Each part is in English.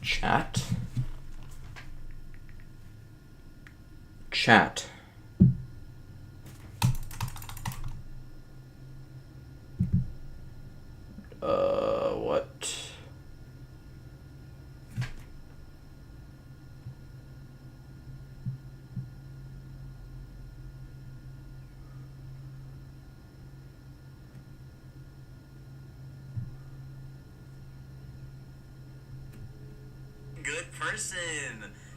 Chat. Chat. What? Good person.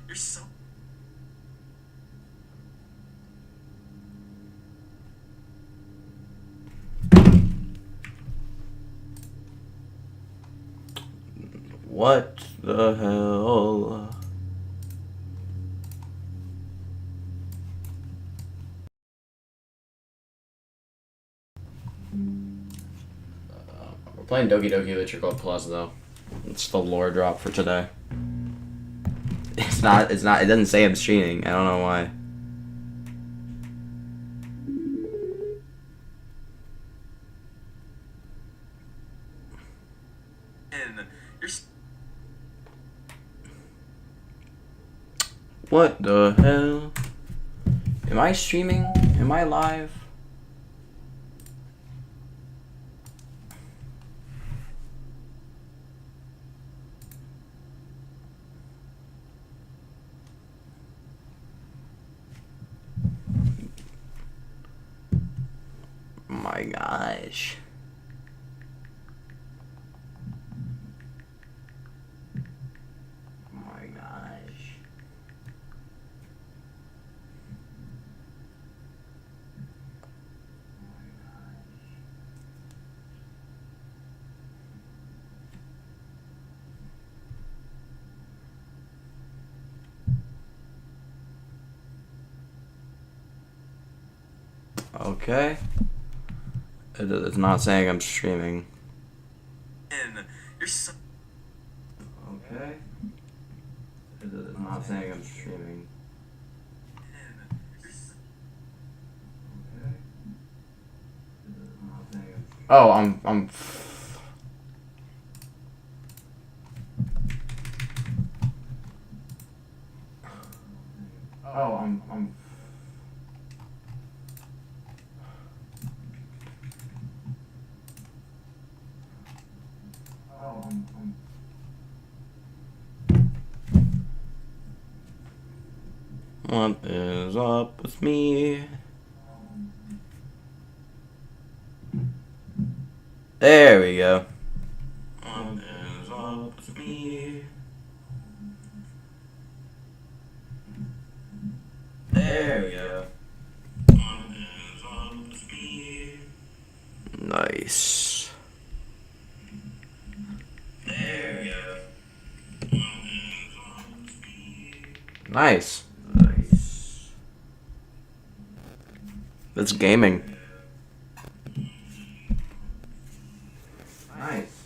You're so... What the hell? We're playing Doki Doki Literature Club Plus though. It's the lore drop for today. It's not, it doesn't say I'm streaming. I don't know why. You're... What the hell? Am I streaming? Am I live? My gosh. My gosh. Okay. It's not saying I'm streaming. You're so... Okay. It's not saying I'm streaming. Oh, I'm. Oh, I'm. What is up with me? There we go. What is up with me? There we go. What is up with me? Nice. There we go. What is up with me? Nice. Nice. That's gaming. Nice.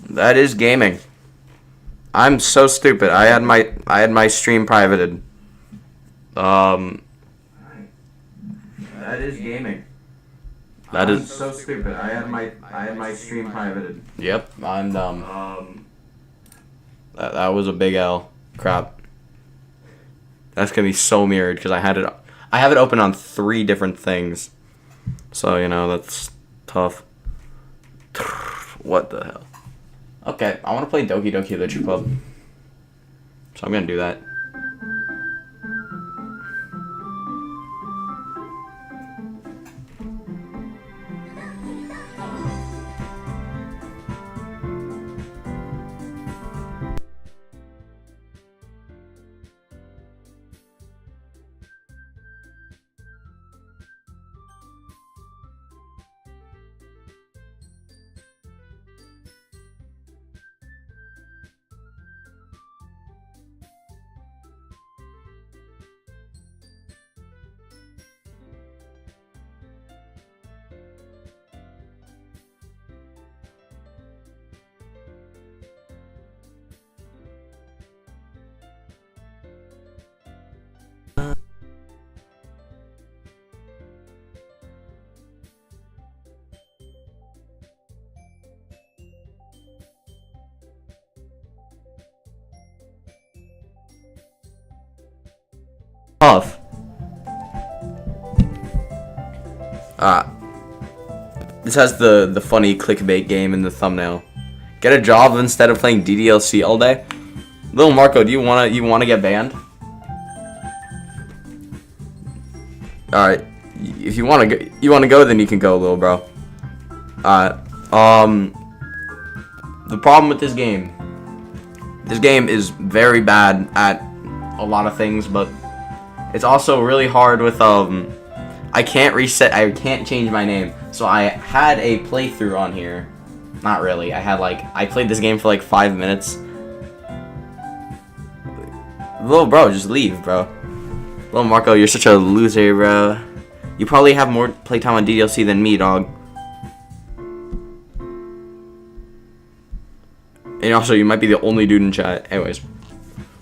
That is gaming. I'm so stupid. I had my stream privated. That is gaming. That is so stupid. I had my stream privated. Yep, I'm dumb. That was a big L. Crap. That's gonna be so mirrored because I have it open on 3 different things. So, you know, that's tough. What the hell? Okay, I want to play Doki Doki Literature Club. So I'm gonna do that. Tough. This has the funny clickbait game in the thumbnail. Get a job instead of playing DDLC all day. Little Marco, do you wanna get banned? All right, if you wanna go, then you can go, little bro. The problem with this game is very bad at a lot of things, but it's also really hard with I can't change my name. So I had a playthrough on here. Not really. I played this game for like 5 minutes. Little bro, just leave, bro. Little Marco, you're such a loser, bro. You probably have more playtime on DDLC than me, dog. And also, you might be the only dude in chat. Anyways.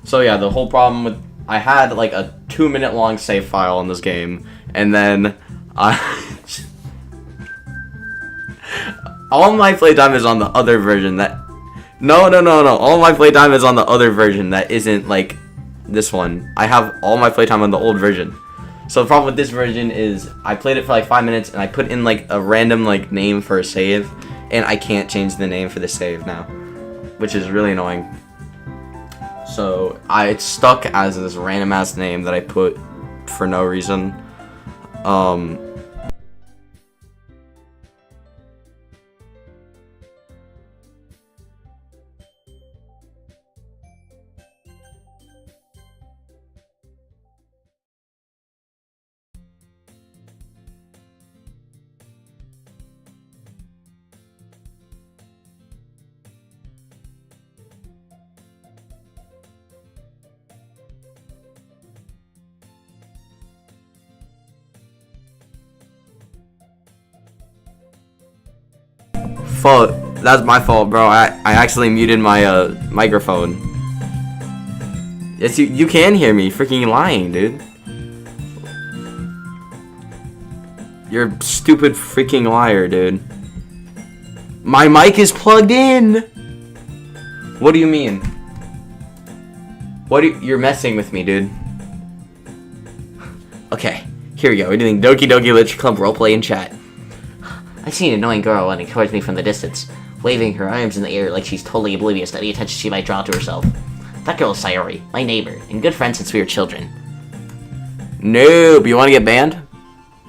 So yeah, the whole problem with... I had like a 2-minute long save file in this game. And then... all my playtime is on the other version that... No. All my playtime is on the other version that isn't like this one. I have all my playtime on the old version. So the problem with this version is I played it for like 5 minutes and I put in like a random like name for a save. And I can't change the name for the save now. Which is really annoying. So it's stuck as this random ass name that I put for no reason. That's my fault, bro. I actually muted my microphone. Yes, you can hear me. Freaking lying, dude. You're a stupid freaking liar, dude. My mic is plugged in. What do you mean? You're messing with me, dude. Okay, here we go. We're doing Doki Doki Literature Club roleplay in chat. I see an annoying girl running towards me from the distance, waving her arms in the air like she's totally oblivious to any attention she might draw to herself. That girl is Sayori, my neighbor, and good friend since we were children. Nope, you want to get banned?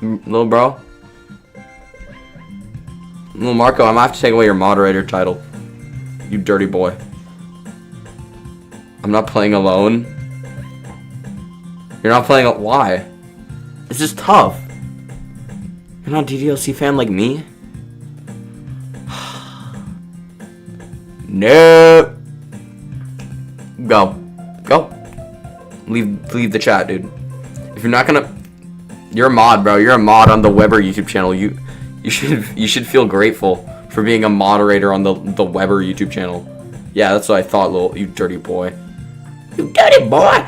Little bro? Little Marco, I'm gonna have to take away your moderator title. You dirty boy. I'm not playing alone. You're not playing why? This is tough. You're not a DDLC fan like me? No. Go. Leave the chat, dude. If you're not gonna... You're a mod, bro. You're a mod on the WEBBER YouTube channel. You should feel grateful for being a moderator on the WEBBER YouTube channel. Yeah, that's what I thought, you dirty boy. You dirty boy!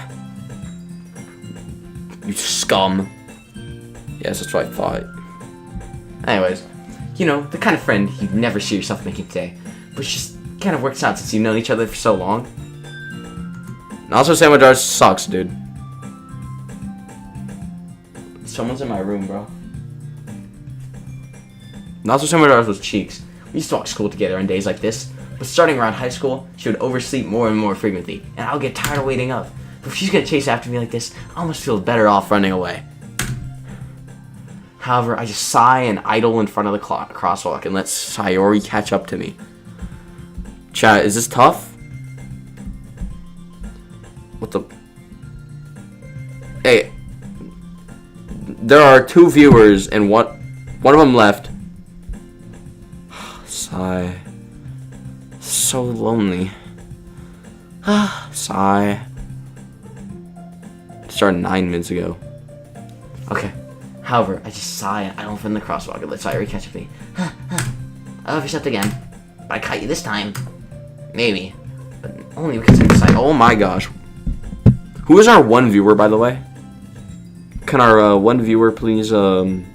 You scum. Yes, that's what I thought. Anyways, you know, the kind of friend you'd never see yourself making today, but just kind of works out since you've known each other for so long. And also, sandwich ours sucks, dude. Someone's in my room, bro. And also, sandwich ours was cheeks. We used to walk to school together on days like this, but starting around high school, she would oversleep more and more frequently, and I'll get tired of waiting up. But if she's gonna chase after me like this, I almost feel better off running away. However, I just sigh and idle in front of the crosswalk and let Sayori catch up to me. Chat, is this tough? What the... Hey. There are 2 viewers and one of them left. Sigh. So lonely. Sigh. Started 9 minutes ago. Okay. However, I just sigh and idle from the crosswalk and let Sayori catch up to me. I overslept again. But I caught you this time. Maybe. But only because I'm excited. Oh my gosh. Who is our one viewer, by the way? Can our one viewer please, Oops.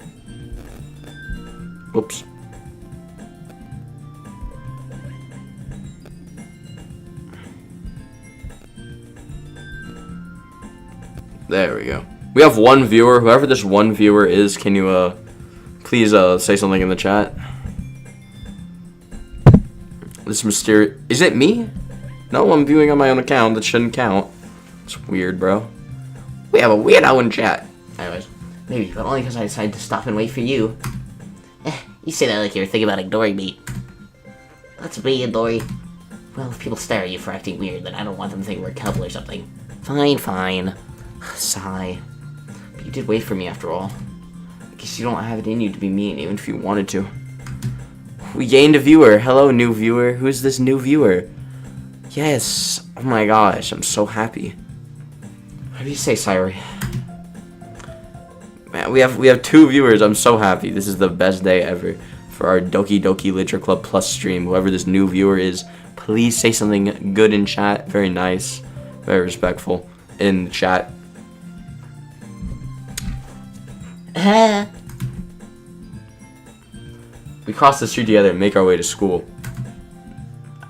There we go. We have one viewer. Whoever this one viewer is, can you please say something in the chat? This mysterious... Is it me? No, I'm viewing on my own account. That shouldn't count. It's weird, bro. We have a weirdo in chat. Anyways, maybe, but only because I decided to stop and wait for you. You say that like you're thinking about ignoring me. That's weird, Dory. Well, if people stare at you for acting weird, then I don't want them to think we're a couple or something. Fine, fine. Sigh. But you did wait for me after all. I guess you don't have it in you to be mean, even if you wanted to. We gained a viewer. Hello, new viewer. Who's this new viewer? Yes. Oh my gosh, I'm so happy. What do you say, Syri? Man, we have 2 viewers. I'm so happy. This is the best day ever for our Doki Literature Club Plus stream. Whoever this new viewer is, please say something good in chat. Very nice, very respectful in chat. We cross the street together and make our way to school.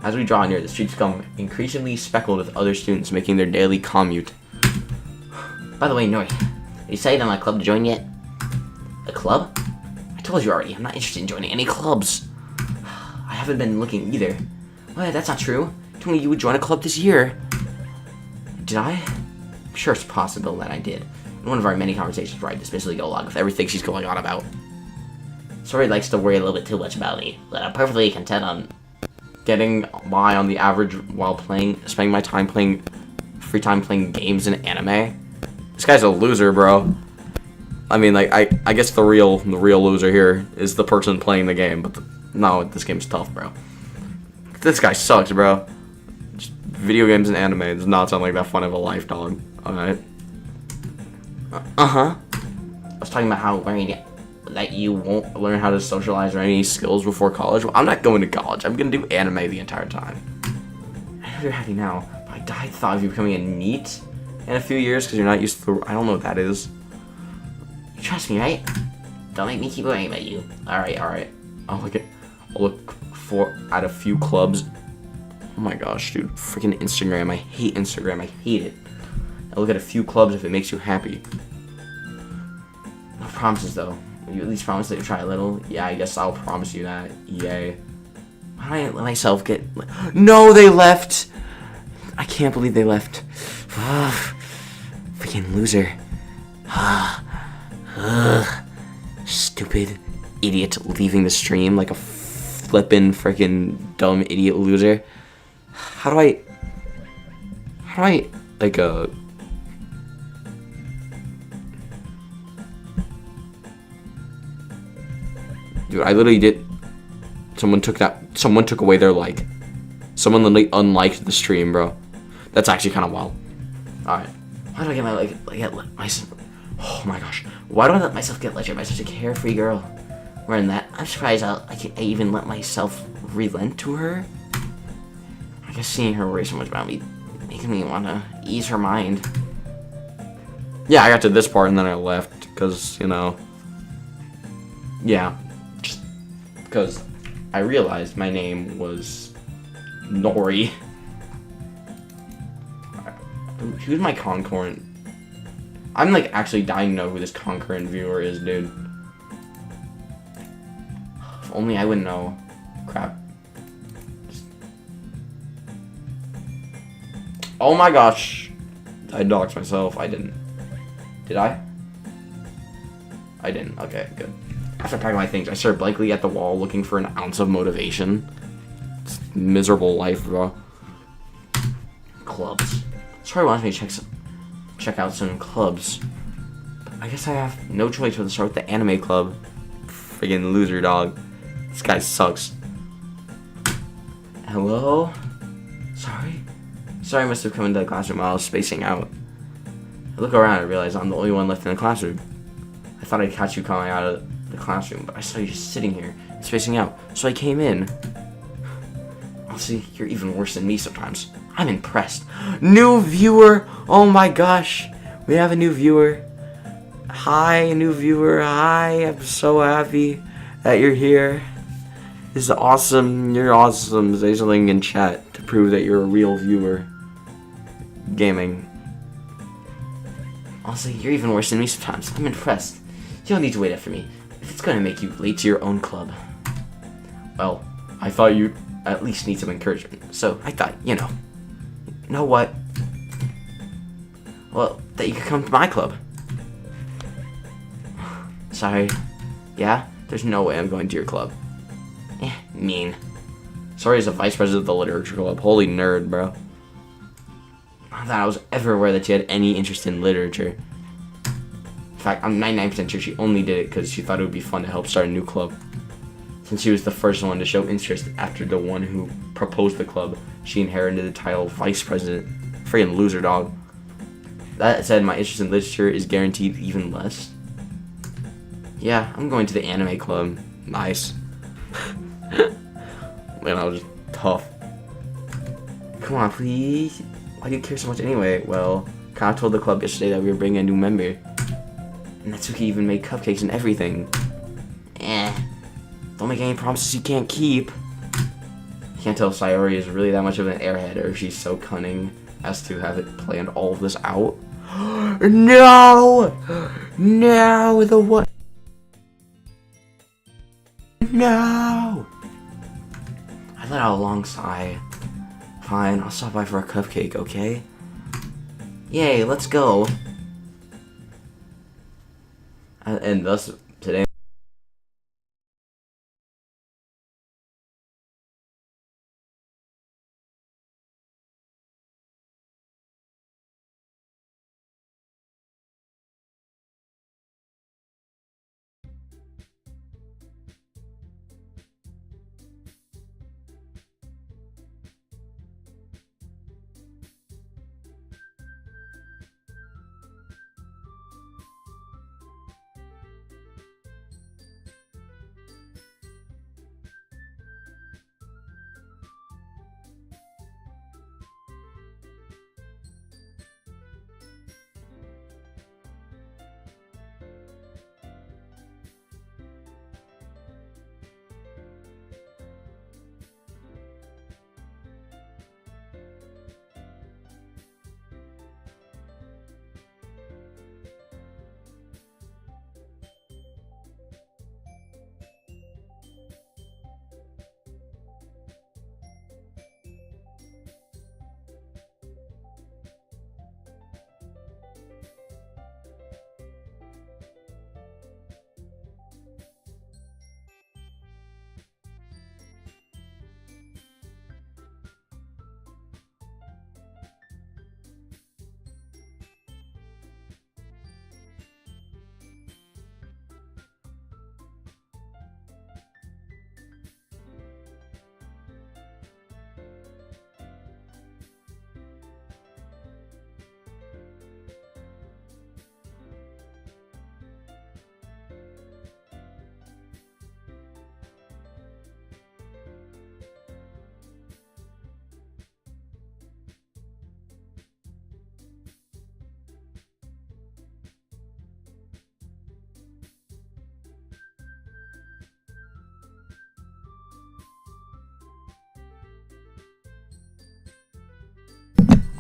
As we draw near, the streets become increasingly speckled with other students making their daily commute. By the way, Nori, have you decided on a club to join yet? A club? I told you already, I'm not interested in joining any clubs. I haven't been looking either. Well, that's not true. You told me you would join a club this year. Did I? I'm sure it's possible that I did. In one of our many conversations where I dismissively go along with everything she's going on about. Sori likes to worry a little bit too much about me, but I'm perfectly content on getting by on the average while spending my time free time playing games and anime. This guy's a loser, bro. I mean, like, I guess the real loser here is the person playing the game, but no, this game's tough, bro. This guy sucks, bro. Just video games and anime does not sound like that fun of a life, dog. Alright. I was talking about how that you won't learn how to socialize or any skills before college. Well, I'm not going to college. I'm gonna do anime the entire time. I know you're happy now, but I died the thought of you becoming a NEET in a few years because you're not used to. I don't know what that is. You trust me, right? Don't make me keep worrying about you. Alright. I'll look at a few clubs. Oh my gosh, dude. Freaking Instagram. I hate Instagram. I hate it. I'll look at a few clubs if it makes you happy. No promises, though. Will you at least promise that you'll try a little? Yeah, I guess I'll promise you that. Yay. Why don't I let myself get... No, they left! I can't believe they left. Freaking loser. Stupid idiot leaving the stream like a flippin' freaking dumb idiot loser. How do I like dude, I literally did. Someone took away their like. Someone literally unliked the stream, bro. That's actually kind of wild. Alright. Why do I get myself? Oh my gosh. Why do I let myself get lectured by such a carefree girl? More than that, I'm surprised I even let myself relent to her. I guess seeing her worry so much about me, making me want to ease her mind. Yeah, I got to this part and then I left because, you know. Yeah. Just because I realized my name was Nori. Who's my concurrent? I'm like actually dying to know who this concurrent viewer is, dude. If only I would know. Crap. Oh my gosh. I doxed myself. I didn't. Did I? I didn't. Okay, good. After packing my things, I stared blankly at the wall looking for an ounce of motivation. It's a miserable life, bro. Clubs. Sorry, wants me to check out some clubs. But I guess I have no choice but to start with the anime club. Friggin' loser, dog. This guy sucks. Hello? Sorry, I must have come into the classroom while I was spacing out. I look around and realize I'm the only one left in the classroom. I thought I'd catch you coming out of the classroom, but I saw you just sitting here, spacing out, so I came in. Honestly, you're even worse than me sometimes. I'm impressed. New viewer! Oh my gosh! We have a new viewer. Hi, new viewer. Hi, I'm so happy that you're here. This is awesome. You're awesome. Say something in chat to prove that you're a real viewer. Gaming. Honestly, you're even worse than me sometimes. I'm impressed. You don't need to wait up for me if it's gonna make you late to your own club. Well, I thought you'd at least need some encouragement, so I thought, you know what? Well, that you could come to my club. Sorry. Yeah? There's no way I'm going to your club. Mean. Sorry as a vice president of the literature club. Holy nerd, bro. Not that I was ever aware that she had any interest in literature. In fact, I'm 99% sure she only did it because she thought it would be fun to help start a new club. Since she was the first one to show interest after the one who proposed the club, she inherited the title vice president. Friggin' loser, dog. That said, my interest in literature is guaranteed even less. Yeah, I'm going to the anime club. Nice. Man, I was just tough. Come on, please. Why do you care so much anyway? Well, Kana told the club yesterday that we were bringing a new member. And Natsuki even made cupcakes and everything. Don't make any promises you can't keep. Can't tell if Sayori is really that much of an airhead or if she's so cunning as to have it planned all of this out. No! No! The what? No! I let out a long sigh. Fine, I'll stop by for a cupcake, okay? Yay, let's go. And thus, today...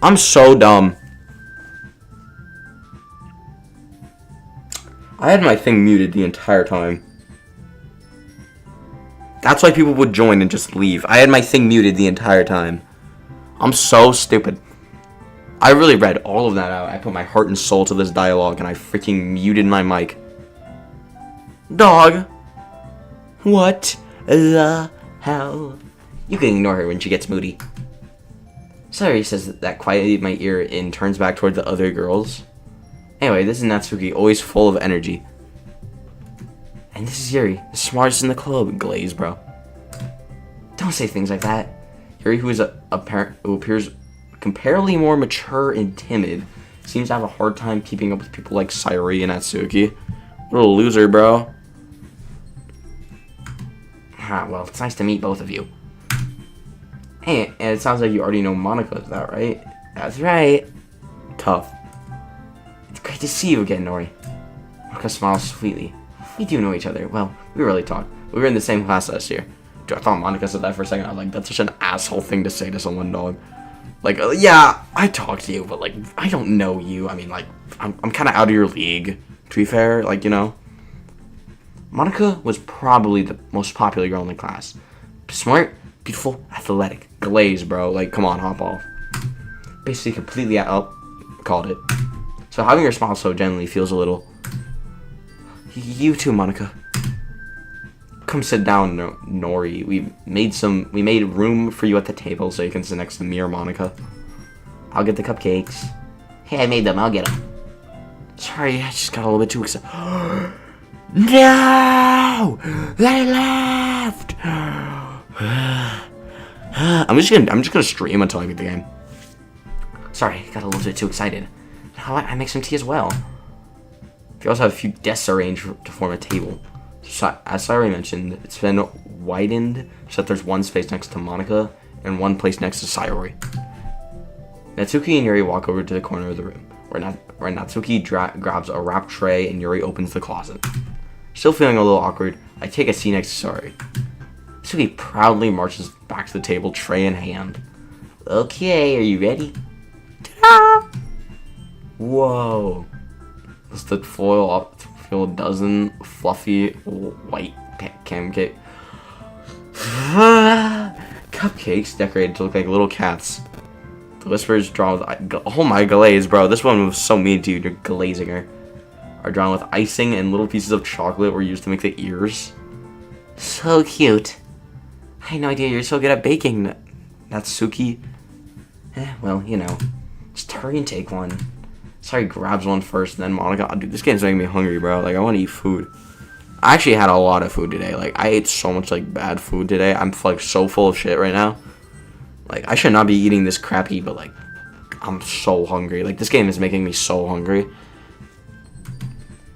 I'm so dumb. I had my thing muted the entire time. That's why people would join and just leave. I had my thing muted the entire time. I'm so stupid. I really read all of that out. I put my heart and soul to this dialogue and I freaking muted my mic. Dog. What the hell? You can ignore her when she gets moody. Sayori says that quietly in my ear and turns back toward the other girls. Anyway, this is Natsuki, always full of energy. And this is Yuri, the smartest in the club. Glaze, bro. Don't say things like that. Yuri, who appears comparatively more mature and timid, seems to have a hard time keeping up with people like Sayori and Natsuki. What a loser, bro. Well, it's nice to meet both of you. Hey, and it sounds like you already know Monica, is that right? That's right. Tough. It's great to see you again, Nori. Monica smiles sweetly. We do know each other. Well, we really talk. We were in the same class last year. Dude, I thought Monica said that for a second. I was like, that's such an asshole thing to say to someone, dog. Like, yeah, I talk to you, but, like, I don't know you. I mean, like, I'm kind of out of your league, to be fair. Like, you know, Monica was probably the most popular girl in the class. Smart, beautiful, athletic. Glaze, bro. Like, come on, hop off. Basically completely called it. So having her smile so gently feels a little... You too, Monica. Come sit down, Nori. We made room for you at the table so you can sit next to me or Monica. I'll get the cupcakes. Hey, I made them. I'll get them. Sorry, I just got a little bit too excited. No! They left! I'm just gonna stream until I get the game. Sorry, got a little bit too excited. How I make some tea as well. We also have a few desks arranged to form a table. So, as I already mentioned, it's been widened so that there's one space next to Monica and one place next to Sayori. Natsuki and Yuri walk over to the corner of the room, where Natsuki grabs a wrapped tray and Yuri opens the closet. Still feeling a little awkward, I take a seat next to Sayori. Natsuki proudly marches back to the table, tray in hand. Okay, are you ready? Ta-da! Whoa. It's the foil dozen fluffy white cupcake. Cupcakes decorated to look like little cats. The whispers drawn with... Oh my glaze, bro. This one was so mean to you. You're glazing her. Are drawn with icing and little pieces of chocolate were used to make the ears. So cute. I had no idea you're so good at baking, Natsuki. Well, you know. Just hurry and take one. Sorry, grabs one first, and then Monica. Oh, dude, this game's making me hungry, bro. Like, I want to eat food. I actually had a lot of food today. Like, I ate so much, like, bad food today. I'm, like, so full of shit right now. Like, I should not be eating this crappy, but, like, I'm so hungry. Like, this game is making me so hungry.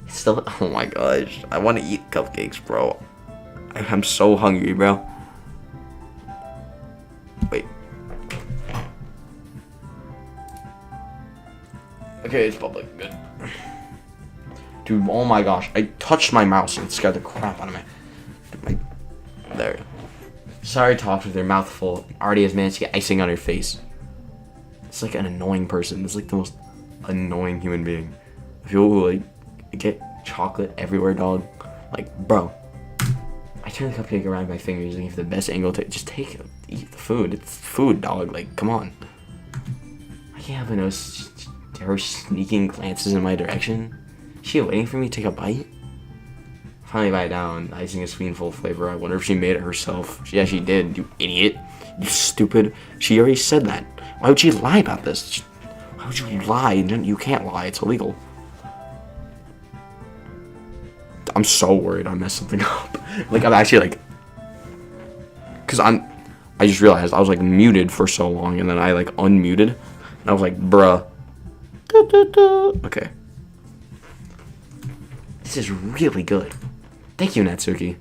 It's still... Oh, my gosh. I want to eat cupcakes, bro. I'm so hungry, bro. Wait. Okay, it's public. Good. Dude, oh my gosh. I touched my mouse and it scared the crap out of me. There. Sorry talked with her mouth full. Already has managed to get icing on her face. It's like an annoying person. It's like the most annoying human being. People who, like, get chocolate everywhere, dog. Like, bro. I turn the cupcake around my fingers looking for the best angle to... Just take it. Eat the food. It's food, dog. Like, come on. I can't help but notice... Her sneaking glances in my direction. Is she waiting for me to take a bite? Finally bite down, icing a spoonful of flavor. I wonder if she made it herself. Yeah, she did, you idiot. You stupid. She already said that. Why would she lie about this? Why would you lie? You can't lie, it's illegal. I'm so worried I messed something up. Like, I'm actually like... Because I just realized I was like muted for so long and then I like unmuted. And I was like, bruh. Okay. This is really good. Thank you, Natsuki.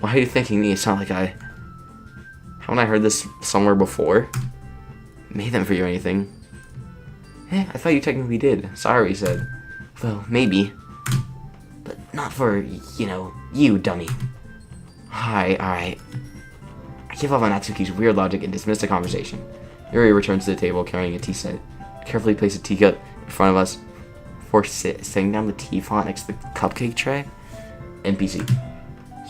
Why are you thanking me? It's not like haven't I heard this somewhere before? Made them for you or anything? I thought you technically did. Sorry, he said. Well, maybe. But not for, you know, you, dummy. Alright. I give up on Natsuki's weird logic and dismiss the conversation. Yuri returns to the table carrying a tea set. Carefully place a teacup in front of us before setting down the tea font next to the cupcake tray. NPC.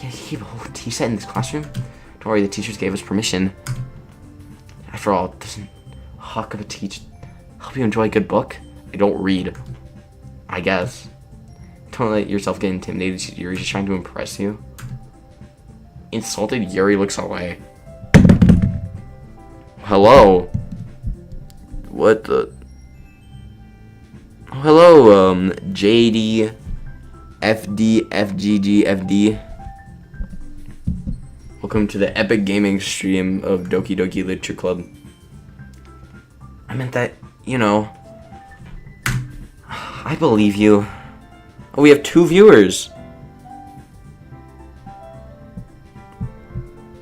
Yeah, you keep a whole tea set in this classroom? Don't worry, the teachers gave us permission. After all, doesn't a hot cup of tea help you enjoy a good book? I don't read. I guess. Don't let yourself get intimidated. Yuri's just trying to impress you. Insulted, Yuri looks away. Hello? What the... Oh, hello, JD, FD, FGG, FD. Welcome to the epic gaming stream of Doki Doki Literature Club. I meant that, you know... I believe you. Oh, we have 2 viewers.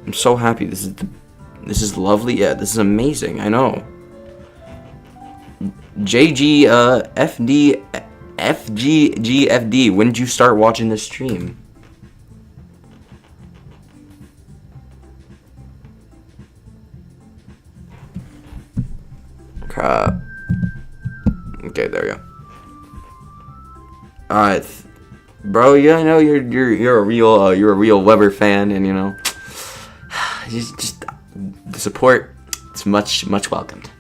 I'm so happy. This is lovely. Yeah, this is amazing. I know. JG, FD, FGGFD. When did you start watching this stream? Crap. Okay, there you go. Alright. Bro, yeah, I know you're a real Webber fan, and you know, just the support, it's much welcomed.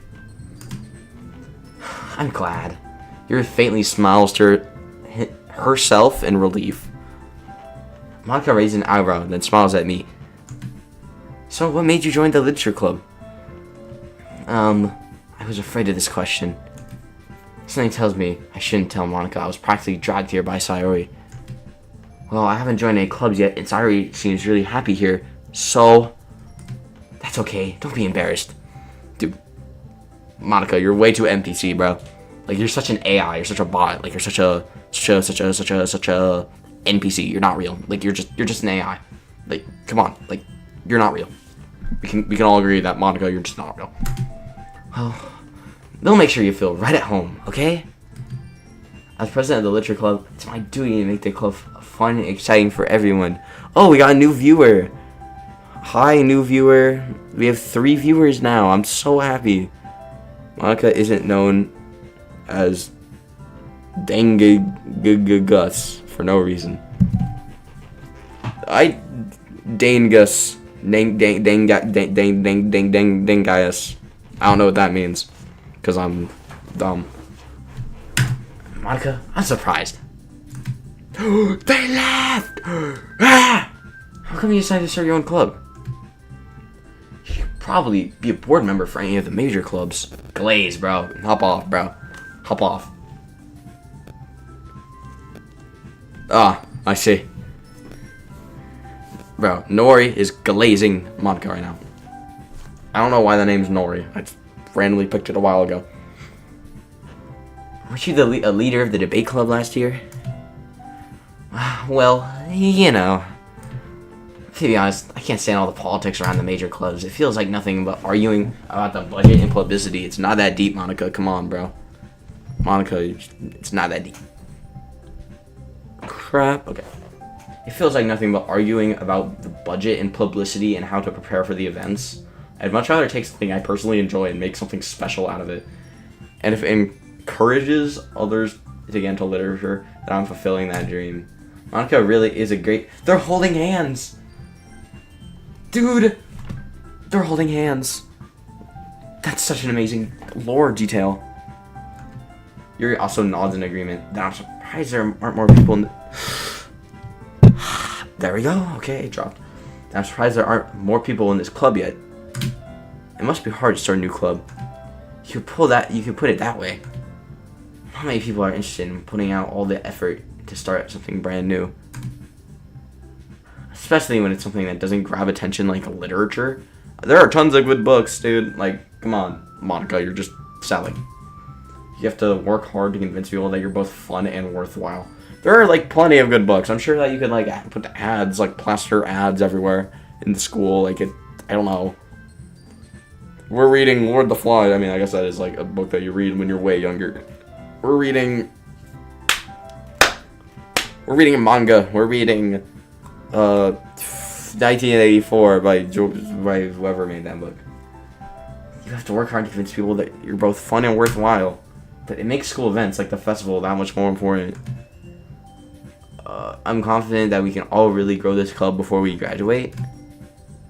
I'm glad. Yuri faintly smiles to herself in relief. Monica raises an eyebrow and then smiles at me. So, what made you join the literature club? I was afraid of this question. Something tells me I shouldn't tell Monica I was practically dragged here by Sayori. Well, I haven't joined any clubs yet, and Sayori seems really happy here, so... That's okay, don't be embarrassed. Dude, Monica, you're way too NPC, bro. Like, you're such an AI, you're such a bot, like, you're such a NPC, you're not real. Like, you're just an AI. Like, come on, like, you're not real. We can all agree that, Monica, you're just not real. Well, they'll make sure you feel right at home, okay? As president of the literature club, it's my duty to make the club fun and exciting for everyone. Oh, we got a new viewer. Hi, new viewer. We have 3 viewers now. I'm so happy. Monica isn't known as Dangus for no reason. Dangus. Dangus. I don't know what that means. Because I'm dumb. Monica, I'm surprised. They left! Ah! How come you decided to start your own club? You could probably be a board member for any of the major clubs. Glaze, bro. Hop off, bro. Hop off. Ah, I see. Bro, Nori is glazing Monica right now. I don't know why the name's Nori. I just randomly picked it a while ago. Weren't you a leader of the debate club last year? Well, you know. To be honest, I can't stand all the politics around the major clubs. It feels like nothing but arguing about the budget and publicity. It's not that deep, Monica. Come on, bro. Monica, it's not that deep. Crap. Okay. It feels like nothing but arguing about the budget and publicity and how to prepare for the events. I'd much rather take something I personally enjoy and make something special out of it. And if it encourages others to get into literature, then I'm fulfilling that dream. Monica really is a great... They're holding hands! Dude! They're holding hands. That's such an amazing lore detail. Yuri also nods in agreement. Then I'm surprised there aren't more people in the... There we go. Okay, it dropped. I'm surprised there aren't more people in this club yet. It must be hard to start a new club. You could put it that way. Not many people are interested in putting out all the effort to start something brand new. Especially when it's something that doesn't grab attention like literature. There are tons of good books, dude. Like, come on, Monica, you're just selling. You have to work hard to convince people that you're both fun and worthwhile. There are, like, plenty of good books. I'm sure that you could, like, put ads, like, plaster ads everywhere in the school. Like, I don't know. We're reading Lord the Fly. I mean, I guess that is, like, a book that you read when you're way younger. We're reading a manga. We're reading 1984 by whoever made that book. You have to work hard to convince people that you're both fun and worthwhile. But it makes school events like the festival that much more important. I'm confident that we can all really grow this club before we graduate.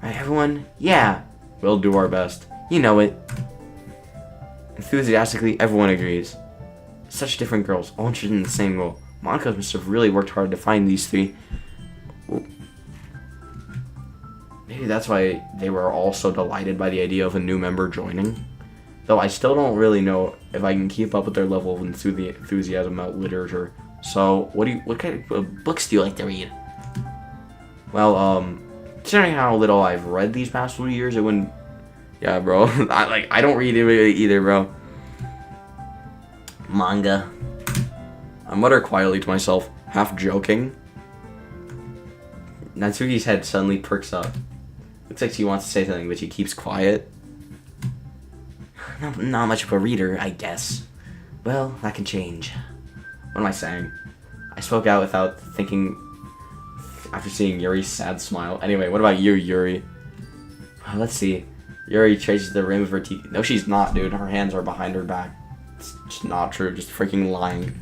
Right, everyone? Yeah, we'll do our best. You know it. Enthusiastically, everyone agrees. Such different girls, all interested in the same goal. Monica must have really worked hard to find these 3. Maybe that's why they were all so delighted by the idea of a new member joining. Though I still don't really know if I can keep up with their level of enthusiasm about literature. So, what kind of books do you like to read? Well, considering how little I've read these past few years, it wouldn't... Yeah, bro. I don't read it really either, bro. Manga. I mutter quietly to myself, half joking. Natsuki's head suddenly perks up. Looks like she wants to say something, but she keeps quiet. Not much of a reader, I guess. Well, that can change. What am I saying? I spoke out without thinking after seeing Yuri's sad smile. Anyway, what about you, Yuri? Let's see. Yuri traces the rim of her teeth. No, she's not, dude. Her hands are behind her back. It's just not true. Just freaking lying.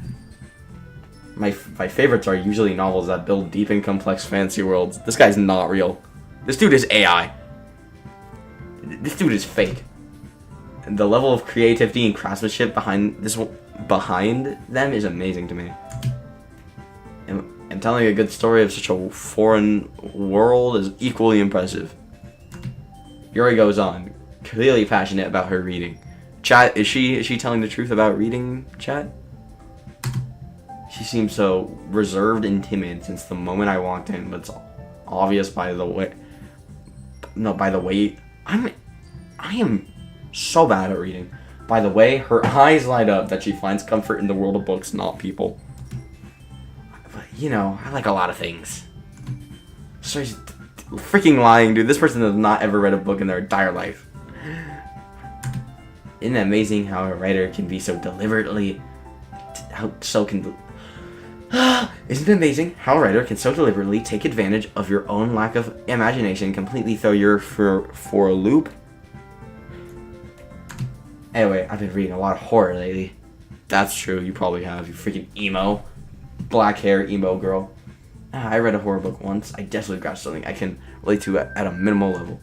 My favorites are usually novels that build deep and complex fantasy worlds. This guy's not real. This dude is AI. This dude is fake. And the level of creativity and craftsmanship behind them is amazing to me. And telling a good story of such a foreign world is equally impressive. Yuri goes on, clearly passionate about her reading. Chat, is she telling the truth about reading, chat? She seems so reserved and timid since the moment I walked in, but it's obvious by the way. No, by the way, I am so bad at reading. By the way, her eyes light up that she finds comfort in the world of books, not people. But, you know, I like a lot of things. So she's freaking lying, dude. This person has not ever read a book in their entire life. Isn't it amazing how a writer can be so deliberately... Isn't it amazing how a writer can so deliberately take advantage of your own lack of imagination, completely throw you for a loop? Anyway, I've been reading a lot of horror lately. That's true, you probably have, you freaking emo. Black hair emo girl. I read a horror book once. I definitely grasped something I can relate to at a minimal level.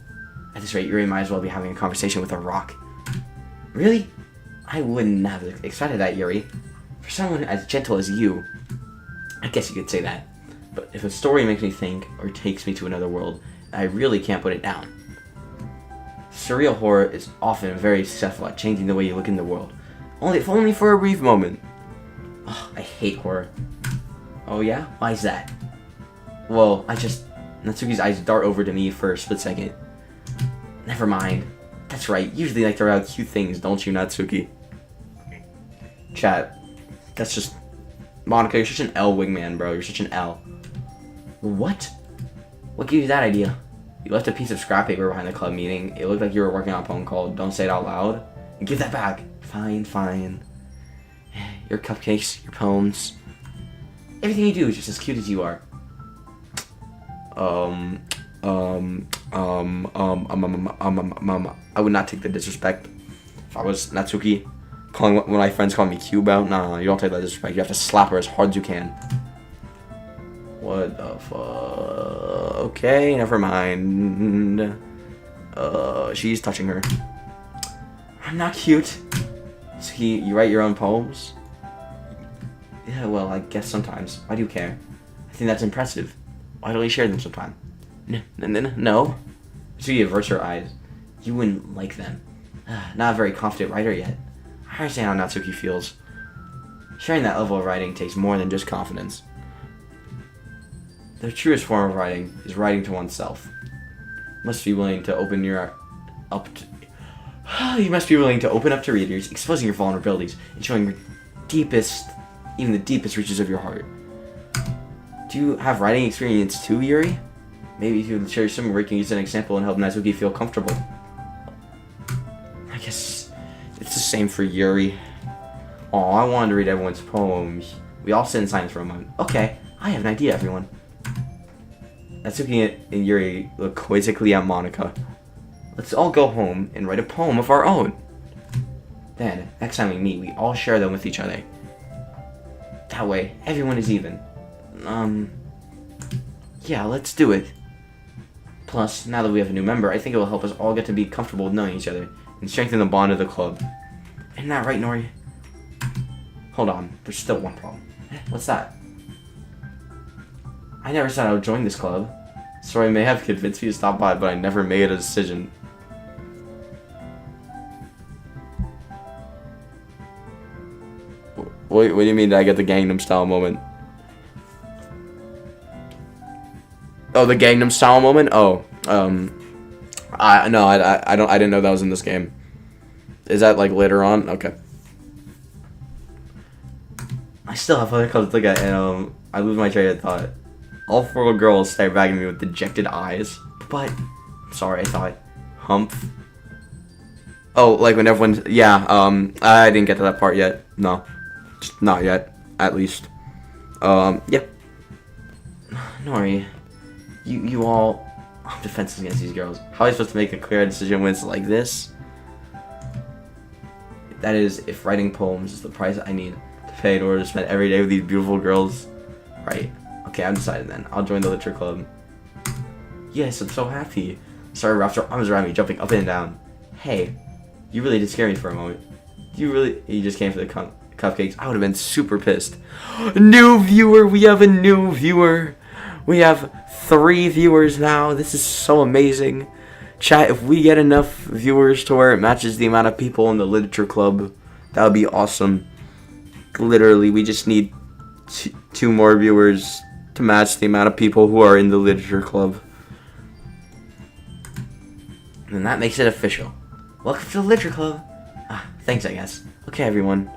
At this rate, Yuri might as well be having a conversation with a rock. Really? I wouldn't have expected that, Yuri. For someone as gentle as you, I guess you could say that. But if a story makes me think or takes me to another world, I really can't put it down. Surreal horror is often very successful at changing the way you look in the world. If only for a brief moment. Oh, I hate horror. Oh yeah? Why is that? Well, Natsuki's eyes dart over to me for a split second. Never mind. That's right, usually like to write out cute things, don't you, Natsuki? Chat. That's just... Monica, you're such an L wingman, bro. You're such an L. What? What gave you that idea? You left a piece of scrap paper behind the club meeting. It looked like you were working on a poem called Don't Say It Out Loud. And give that back. Fine, fine. Your cupcakes, your poems. Everything you do is just as cute as you are. I would not take the disrespect. If I was Natsuki, calling one of my friends calling me cute about, no, you don't take that disrespect. You have to slap her as hard as you can. What the fuck? Okay, never mind. She's touching her. I'm not cute. So you write your own poems? Yeah, well, I guess sometimes. Why do you care? I think that's impressive. Why don't you share them sometime? No. She averts her eyes. You wouldn't like them. Not a very confident writer yet. I understand how Natsuki feels. Sharing that level of writing takes more than just confidence. The truest form of writing is writing to oneself. You must be willing to open up to readers, exposing your vulnerabilities, and showing your even the deepest reaches of your heart. Do you have writing experience too, Yuri? Maybe if you share some work, you can use an example and help Natsuki feel comfortable. I guess it's the same for Yuri. Oh, I wanted to read everyone's poems. We all sit in silence for a moment. Okay, I have an idea, everyone. Natsuki and Yuri look quizzically at Monica. Let's all go home and write a poem of our own. Then, next time we meet, we all share them with each other. That way, everyone is even. Yeah, let's do it. Plus, now that we have a new member, I think it will help us all get to be comfortable with knowing each other and strengthen the bond of the club. Isn't that right, Nori? Hold on, there's still one problem. What's that? I never said I would join this club. Sorry, I may have convinced me to stop by, but I never made a decision. What do you mean did I get the Gangnam Style moment? Oh, the Gangnam Style moment? Oh, I didn't know that was in this game. Is that like later on? Okay. I still have other clubs to look at, and I lose my train of thought. All four girls start bagging me with dejected eyes. But, sorry, I thought, humph. Oh, like when everyone's, yeah, I didn't get to that part yet. No, just not yet, at least. Yeah. Nori, you all, I'm defenseless against these girls. How are you supposed to make a clear decision when it's like this? That is, if writing poems is the price I need to pay in order to spend every day with these beautiful girls. Right. Okay, I'm decided then. I'll join the literature club. Yes, I'm so happy. Sorry, wrapped her arms around me, jumping up and down. Hey, you really did scare me for a moment. You just came for the cupcakes. I would have been super pissed. New viewer! We have a new viewer! We have 3 viewers now. This is so amazing. Chat, if we get enough viewers to where it matches the amount of people in the literature club, that would be awesome. Literally, we just need 2 more viewers to match the amount of people who are in the literature club. And that makes it official. Welcome to the literature club. Thanks, I guess. Okay, everyone.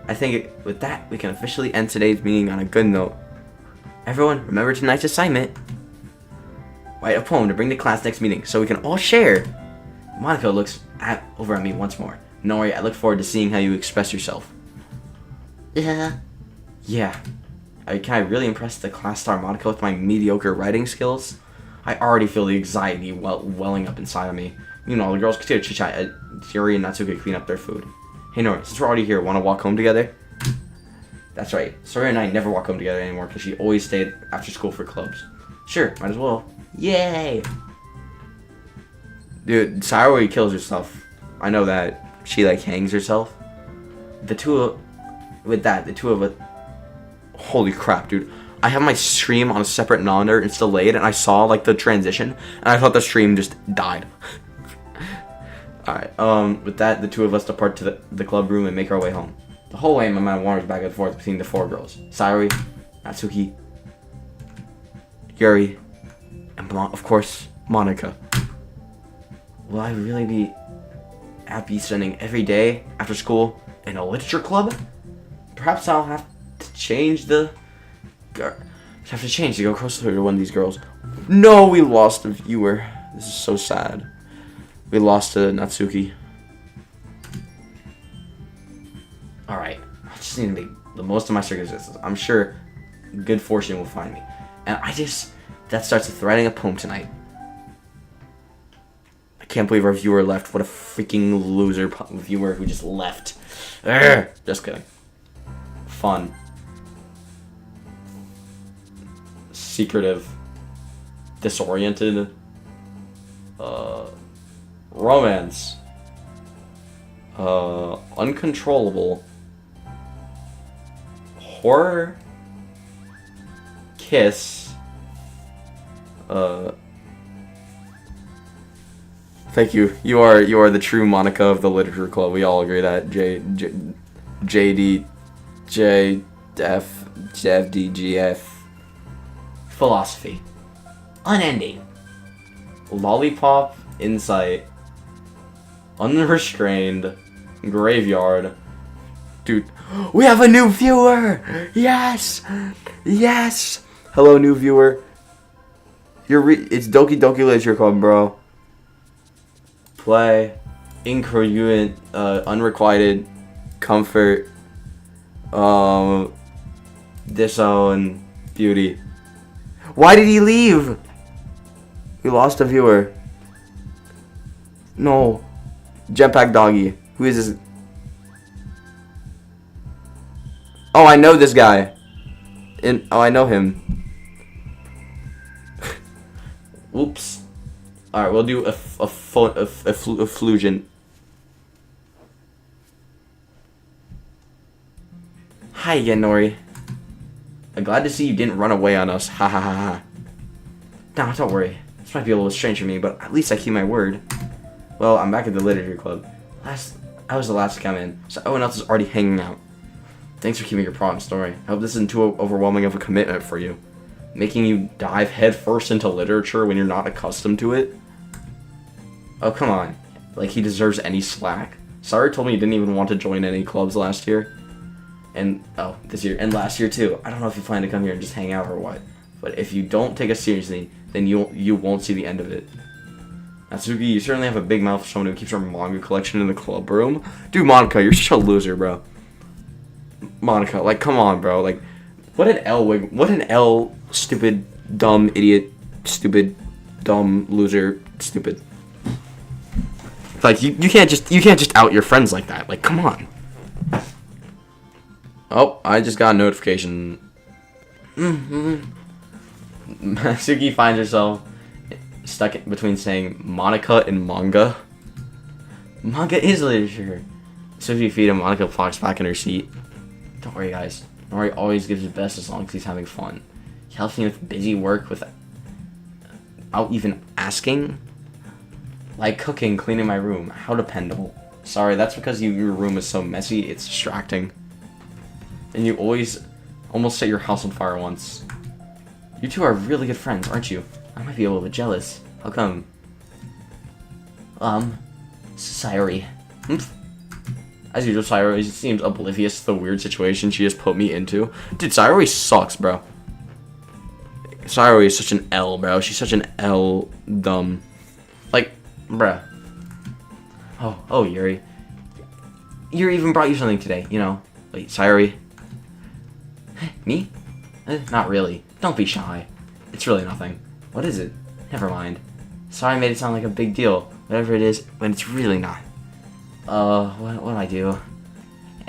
I think with that, we can officially end today's meeting on a good note. Everyone, remember tonight's assignment. Write a poem to bring to class next meeting so we can all share. Monica looks over at me once more. Nori, I look forward to seeing how you express yourself. Yeah. Can I really impress the class star Monica with my mediocre writing skills? I already feel the anxiety welling up inside of me. You know, the girls continue to chit-chat. Yuri and Natsuki clean up their food. Hey Nori, since we're already here, want to walk home together? That's right. Sori and I never walk home together anymore because she always stayed after school for clubs. Sure, might as well. Yay! Dude, Sayori kills herself. I know that. She, hangs herself. The two of us... Holy crap, dude. I have my stream on a separate monitor and still delayed, and I saw, the transition, and I thought the stream just died. Alright, with that, the 2 of us depart to the club room and make our way home. The whole way, my mind wanders back and forth between the 4 girls. Sayori, Natsuki, Yuri, and of course, Monica. Will I really be happy spending every day after school in a literature club? Perhaps I'll have to change to go closer to one of these girls. No, we lost a viewer. This is so sad. We lost to Natsuki. Alright, I just need to make the most of my circumstances. I'm sure good fortune will find me. And that starts with writing a poem tonight. I can't believe our viewer left. What a freaking loser viewer who just left. Urgh. Just kidding. Fun. Secretive. Disoriented. Romance. Uncontrollable. Horror. Kiss. Thank you. You are the true Monica of the literature club. We all agree that JD JFDGF. Philosophy. Unending. Lollipop. Insight. Unrestrained. Graveyard. Dude, we have a new viewer! Yes! Yes! Hello, new viewer. It's Doki Doki Literature Club, bro. Play. Incongruent. Unrequited. Comfort. Disown. Beauty. Why did he leave? We lost a viewer. No. Jetpack Doggy. Who is this? Oh, I know this guy. I know him. Oops. Alright, we'll do a fusion. Hi again, Nori. I'm glad to see you didn't run away on us. Ha ha ha ha. Nah, don't worry. This might be a little strange for me, but at least I keep my word. Well, I'm back at the literature club. I was the last to come in, so everyone else is already hanging out. Thanks for keeping your promise, Nori. I hope this isn't too overwhelming of a commitment for you. Making you dive headfirst into literature when you're not accustomed to it? Oh, come on. He deserves any slack. Sayori told me he didn't even want to join any clubs last year. This year. And last year, too. I don't know if you plan to come here and just hang out or what. But if you don't take us seriously, then you won't see the end of it. Natsuki, you certainly have a big mouth for someone who keeps her manga collection in the club room. Dude, Monica, you're such a loser, bro. Monica, come on, bro. What an L, stupid, dumb, idiot, stupid, dumb, loser, stupid. Like you can't just out your friends like that. Like, come on. Oh, I just got a notification. Suki finds herself stuck between saying Monica and manga. Manga is literature. Suki feed him. Monica plops back in her seat. Don't worry, guys. Nori always gives his best as long as he's having fun. He helps me with busy work without even asking. Like cooking, cleaning my room. How dependable. Sorry, that's because your room is so messy, it's distracting. And you always almost set your house on fire once. You two are really good friends, aren't you? I might be a little bit jealous. How come? Sayori. As usual, Sayori seems oblivious to the weird situation she just put me into. Dude, Sayori sucks, bro. Sayori is such an L, bro. She's such an L dumb. Like, bruh. Oh, Yuri. Yuri even brought you something today, you know. Wait, Sayori. Me? Not really. Don't be shy. It's really nothing. What is it? Never mind. Sorry I made it sound like a big deal. Whatever it is, when it's really not. What do I do?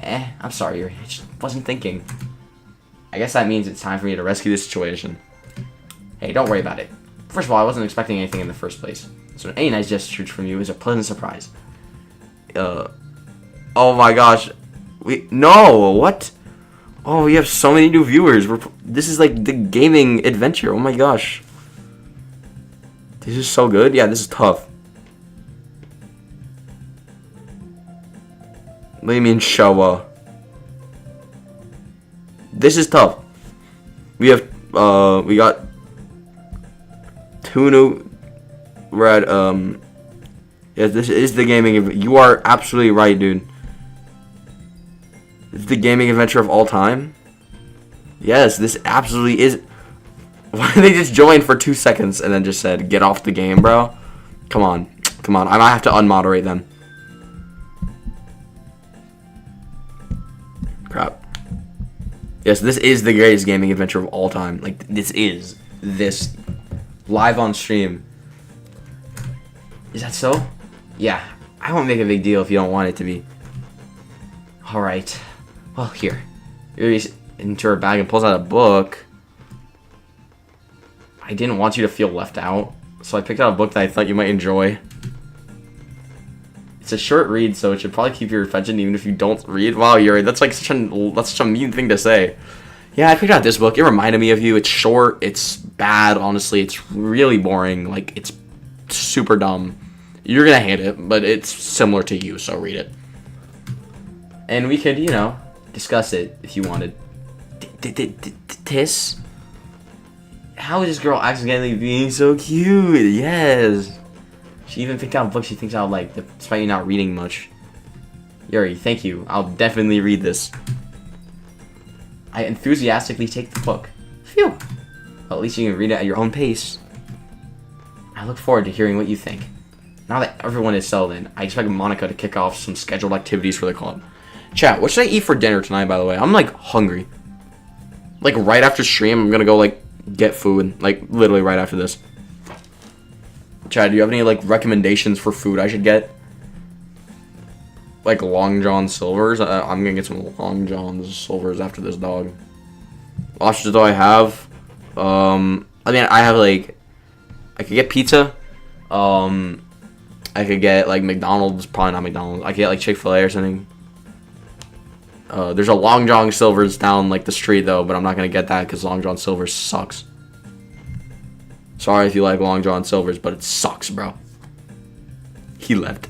I'm sorry, Yuri. I just wasn't thinking. I guess that means it's time for me to rescue this situation. Hey, don't worry about it. First of all, I wasn't expecting anything in the first place. So any nice gestures from you is a pleasant surprise. Oh my gosh. No, what? Oh, we have so many new viewers. This is like the gaming adventure. Oh my gosh. This is so good. Yeah, this is tough. What do you mean, Showa? This is tough. We got 2 new. We're at yeah, this is the gaming. You are absolutely right, dude. It's the gaming adventure of all time. Yes, this absolutely is. Why did they just join for 2 seconds and then just said, "Get off the game, bro"? Come on. I might have to unmoderate them. Crap. Yes, this is the greatest gaming adventure of all time. Like, this live on stream. Is that so? Yeah. I won't make a big deal if you don't want it to be. Alright. Well, here. Yuri's into her bag and pulls out a book. I didn't want you to feel left out, so I picked out a book that I thought you might enjoy. It's a short read, so it should probably keep your attention even if you don't read. Wow, Yuri, that's like such a mean thing to say. Yeah, I picked out this book. It reminded me of you. It's short. It's bad, honestly. It's really boring. Like, it's super dumb. You're gonna hate it, but it's similar to you, so read it. And we could, you know, discuss it if you wanted. Tiss? How is this girl accidentally being so cute? Yes. She even picked out a book she thinks I'll like, despite you not reading much. Yuri, thank you. I'll definitely read this. I enthusiastically take the book. Phew. Well, at least you can read it at your own pace. I look forward to hearing what you think. Now that everyone is settled in, I expect Monica to kick off some scheduled activities for the club. Chat, what should I eat for dinner tonight, by the way? I'm, like, hungry. Like, right after stream, I'm gonna go, like, get food. Like, literally right after this. Chat, do you have any, like, recommendations for food I should get? Like, Long John Silver's? I'm gonna get some Long John Silver's after this, dog. What options do I have? I mean, I have, like... I could get pizza. I could get, like, McDonald's. Probably not McDonald's. I could get, like, Chick-fil-A or something. There's a Long John Silver's down, like, the street, though, but I'm not gonna get that because Long John Silver's sucks. Sorry if you like Long John Silver's, but it sucks, bro. He left.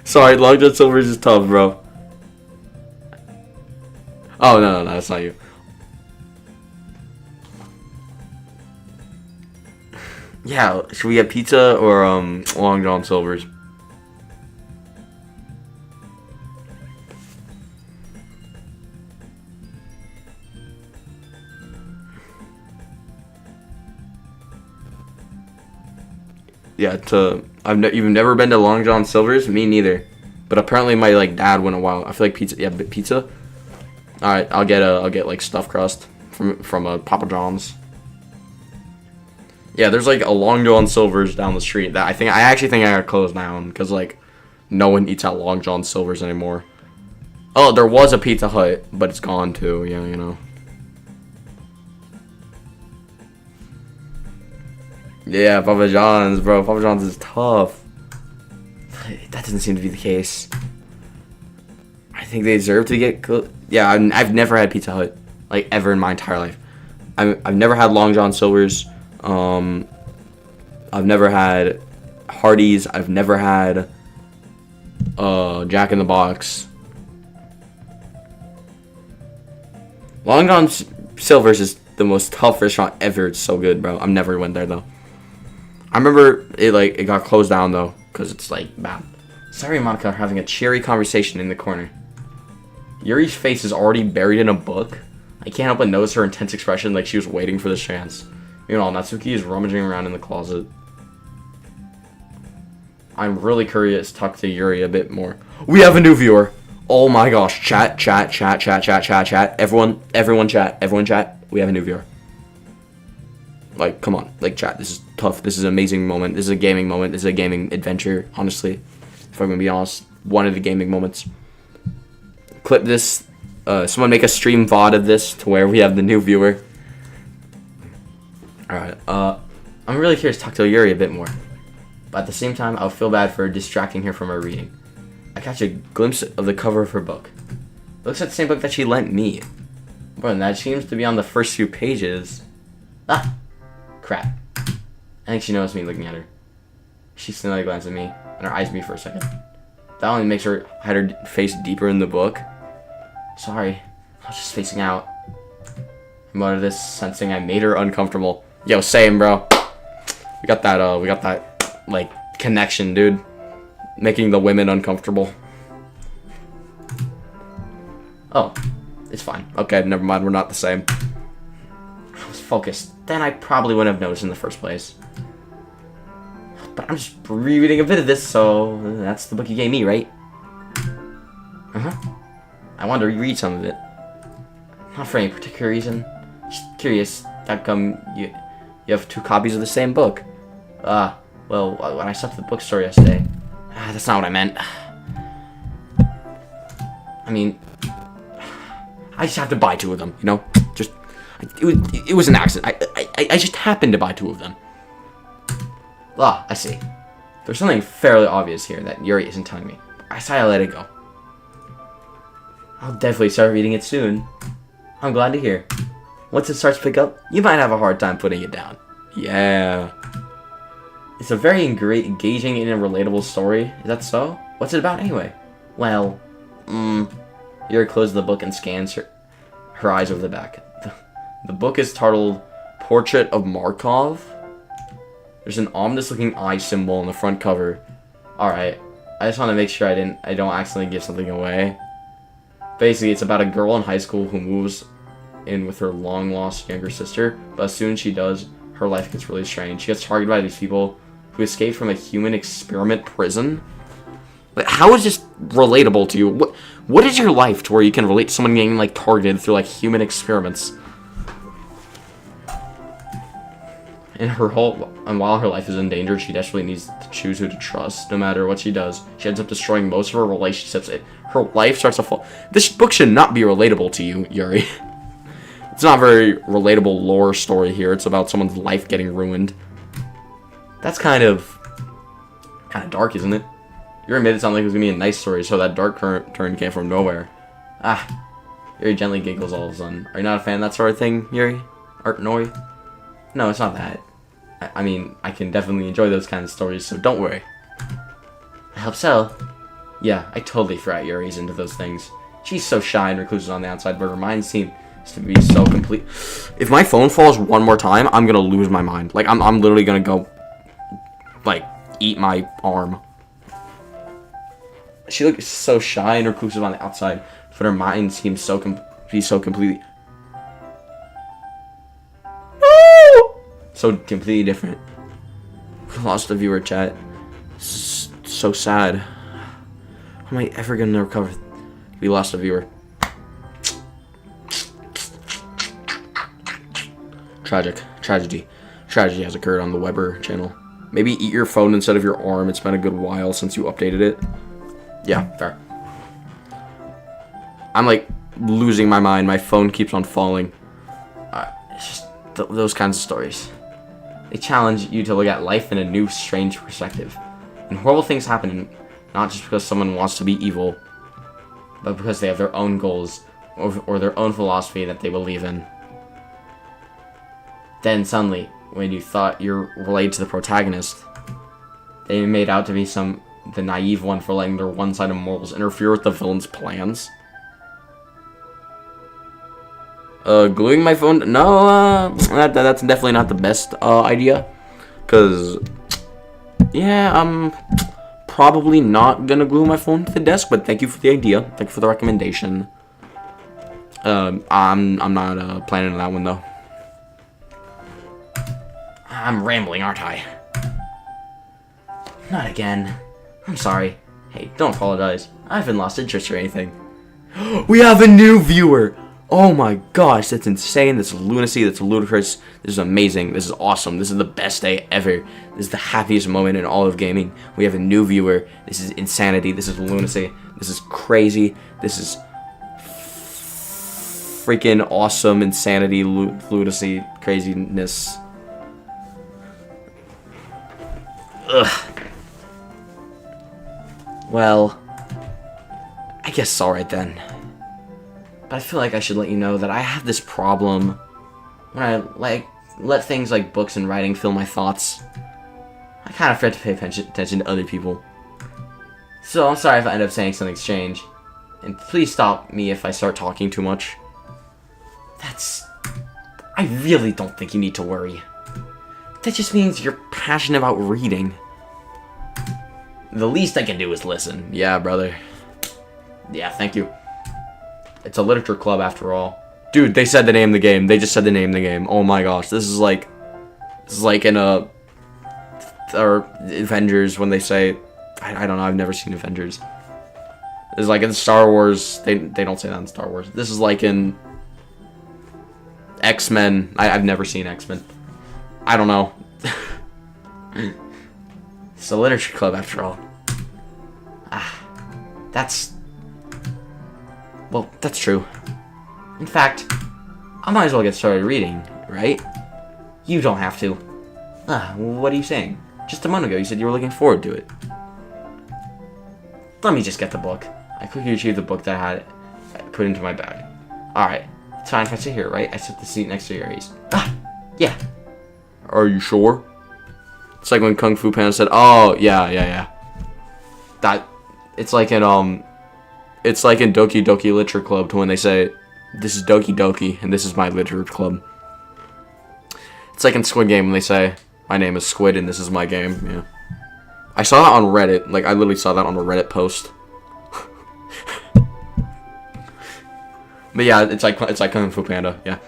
Sorry, Long John Silver's is tough, bro. Oh, no, that's not you. Yeah, should we get pizza or Long John Silver's? Yeah, you've never been to Long John Silver's? Me neither. But apparently my like dad went a while. I feel like pizza. Yeah, pizza. All right, I'll get like stuffed crust from Papa John's. Yeah, there's like a Long John Silver's down the street that I actually think I got closed down because like no one eats at Long John Silver's anymore. Oh, there was a Pizza Hut, but it's gone too. Yeah, you know. Yeah, Papa John's, bro. Papa John's is tough. That doesn't seem to be the case. I think they deserve to get yeah, I've never had Pizza Hut, like, ever in my entire life. I've never had Long John Silver's. I've never had Hardee's. I've never had Jack in the Box. Long John Silver's is the most tough restaurant ever. It's so good, bro. I've never went there though. I remember it got closed down though, cause it's like bad. Sorry and Monica are having a cheery conversation in the corner. Yuri's face is already buried in a book. I can't help but notice her intense expression, like she was waiting for this chance. Meanwhile, Natsuki is rummaging around in the closet. I'm really curious to talk to Yuri a bit more. We have a new viewer. Oh my gosh, chat. Everyone chat. We have a new viewer. Like, come on, like chat. This is tough. This is an amazing moment. This is a gaming moment. This is a gaming adventure, honestly. If I'm gonna be honest, one of the gaming moments. Clip this. Someone make a stream VOD of this to where we have the new viewer. Alright, I'm really curious to talk to Yuri a bit more. But at the same time, I'll feel bad for distracting her from her reading. I catch a glimpse of the cover of her book. It looks like the same book that she lent me. More than that, seems to be on the first few pages. Ah! Crap. I think she noticed me looking at her. She suddenly glanced at me, and her eyes meet for a second. That only makes her hide her face deeper in the book. Sorry, I was just facing out. I muttered this, sensing I made her uncomfortable. Yo, same, bro. We got that, like, connection, dude. Making the women uncomfortable. Oh, it's fine. Okay, never mind, we're not the same. I was focused. Then I probably wouldn't have noticed in the first place. But I'm just rereading a bit of this, so that's the book you gave me, right? Uh-huh. I wanted to reread some of it. Not for any particular reason. Just curious. How come you have 2 copies of the same book? Well, when I stopped at the bookstore yesterday. That's not what I meant. I mean, I just have to buy 2 of them, you know? It was an accident. I just happened to buy 2 of them. I see. There's something fairly obvious here that Yuri isn't telling me. I decided to let it go. I'll definitely start reading it soon. I'm glad to hear. Once it starts to pick up, you might have a hard time putting it down. Yeah. It's a very engaging and relatable story. Is that so? What's it about anyway? Well, Yuri closes the book and scans her eyes over the back. The book is titled Portrait of Markov. There's an ominous-looking eye symbol on the front cover. Alright, I just want to make sure I don't accidentally give something away. Basically, it's about a girl in high school who moves in with her long-lost younger sister, but as soon as she does, her life gets really strange. She gets targeted by these people who escaped from a human experiment prison. Like, how is this relatable to you? What is your life to where you can relate to someone getting, like, targeted through, like, human experiments? And while her life is in danger, she desperately needs to choose who to trust, no matter what she does. She ends up destroying most of her relationships. Her life starts to fall. This book should not be relatable to you, Yuri. It's not a very relatable lore story here. It's about someone's life getting ruined. That's kind of dark, isn't it? Yuri made it sound like it was gonna be a nice story, so that dark turn came from nowhere. Yuri gently giggles all of a sudden. Are you not a fan of that sort of thing, Yuri? Art Nori? No, it's not that. I mean, I can definitely enjoy those kind of stories, so don't worry. I hope so. Yeah, I totally forgot Yuri's into those things. She's so shy and reclusive on the outside, but her mind seems to be so complete. If my phone falls one more time, I'm gonna lose my mind. Like, I'm literally gonna go, like, eat my arm. She looks so shy and reclusive on the outside, but her mind seems so completely... So completely different. We lost the viewer chat. So sad. How am I ever gonna recover? We lost a viewer. Tragedy has occurred on the WEBBER channel. Maybe eat your phone instead of your arm. It's been a good while since you updated it. Yeah, fair. I'm like losing my mind. My phone keeps on falling. It's just those kinds of stories. They challenge you to look at life in a new, strange perspective. And horrible things happen not just because someone wants to be evil, but because they have their own goals or their own philosophy that they believe in. Then suddenly, when you thought you're related to the protagonist, they made out to be the naive one for letting their one-sided morals interfere with the villain's plans. Gluing my phone? No, that's definitely not the best idea. Cause, yeah, I'm probably not gonna glue my phone to the desk. But thank you for the idea. Thank you for the recommendation. I'm not planning on that one though. I'm rambling, aren't I? Not again. I'm sorry. Hey, don't apologize. I haven't lost interest or anything. We have a new viewer! Oh my gosh, that's insane. This is lunacy. That's ludicrous. This is amazing. This is awesome. This is the best day ever. This is the happiest moment in all of gaming. We have a new viewer. This is insanity. This is lunacy. This is crazy. This is freaking awesome insanity, lunacy, craziness. Ugh. Well, I guess it's alright then. But I feel like I should let you know that I have this problem when I let things like books and writing fill my thoughts. I kind of forget to pay attention to other people. So I'm sorry if I end up saying something strange. And please stop me if I start talking too much. I really don't think you need to worry. That just means you're passionate about reading. The least I can do is listen. Yeah, brother. Yeah, thank you. It's a literature club after all. Dude, they said the name of the game. They just said the name of the game. Oh my gosh. This is like in or Avengers when they say, I don't know, I've never seen Avengers. This is like in Star Wars. They don't say that in Star Wars. This is like in X-Men. I've never seen X-Men. I don't know. It's a literature club after all. Well, that's true. In fact, I might as well get started reading, right? You don't have to. What are you saying? Just a moment ago, you said you were looking forward to it. Let me just get the book. I quickly retrieved the book that I had put into my bag. Alright, it's fine if I sit here, right? I sit the seat next to Aries. Yeah. Are you sure? It's like when Kung Fu Panda said, oh, yeah. It's like in Doki Doki Literature Club to when they say, this is Doki Doki, and this is my literature club. It's like in Squid Game when they say, my name is Squid, and this is my game. Yeah. I saw that on Reddit. Like, I literally saw that on a Reddit post. But yeah, it's like Kung Fu Panda. Yeah.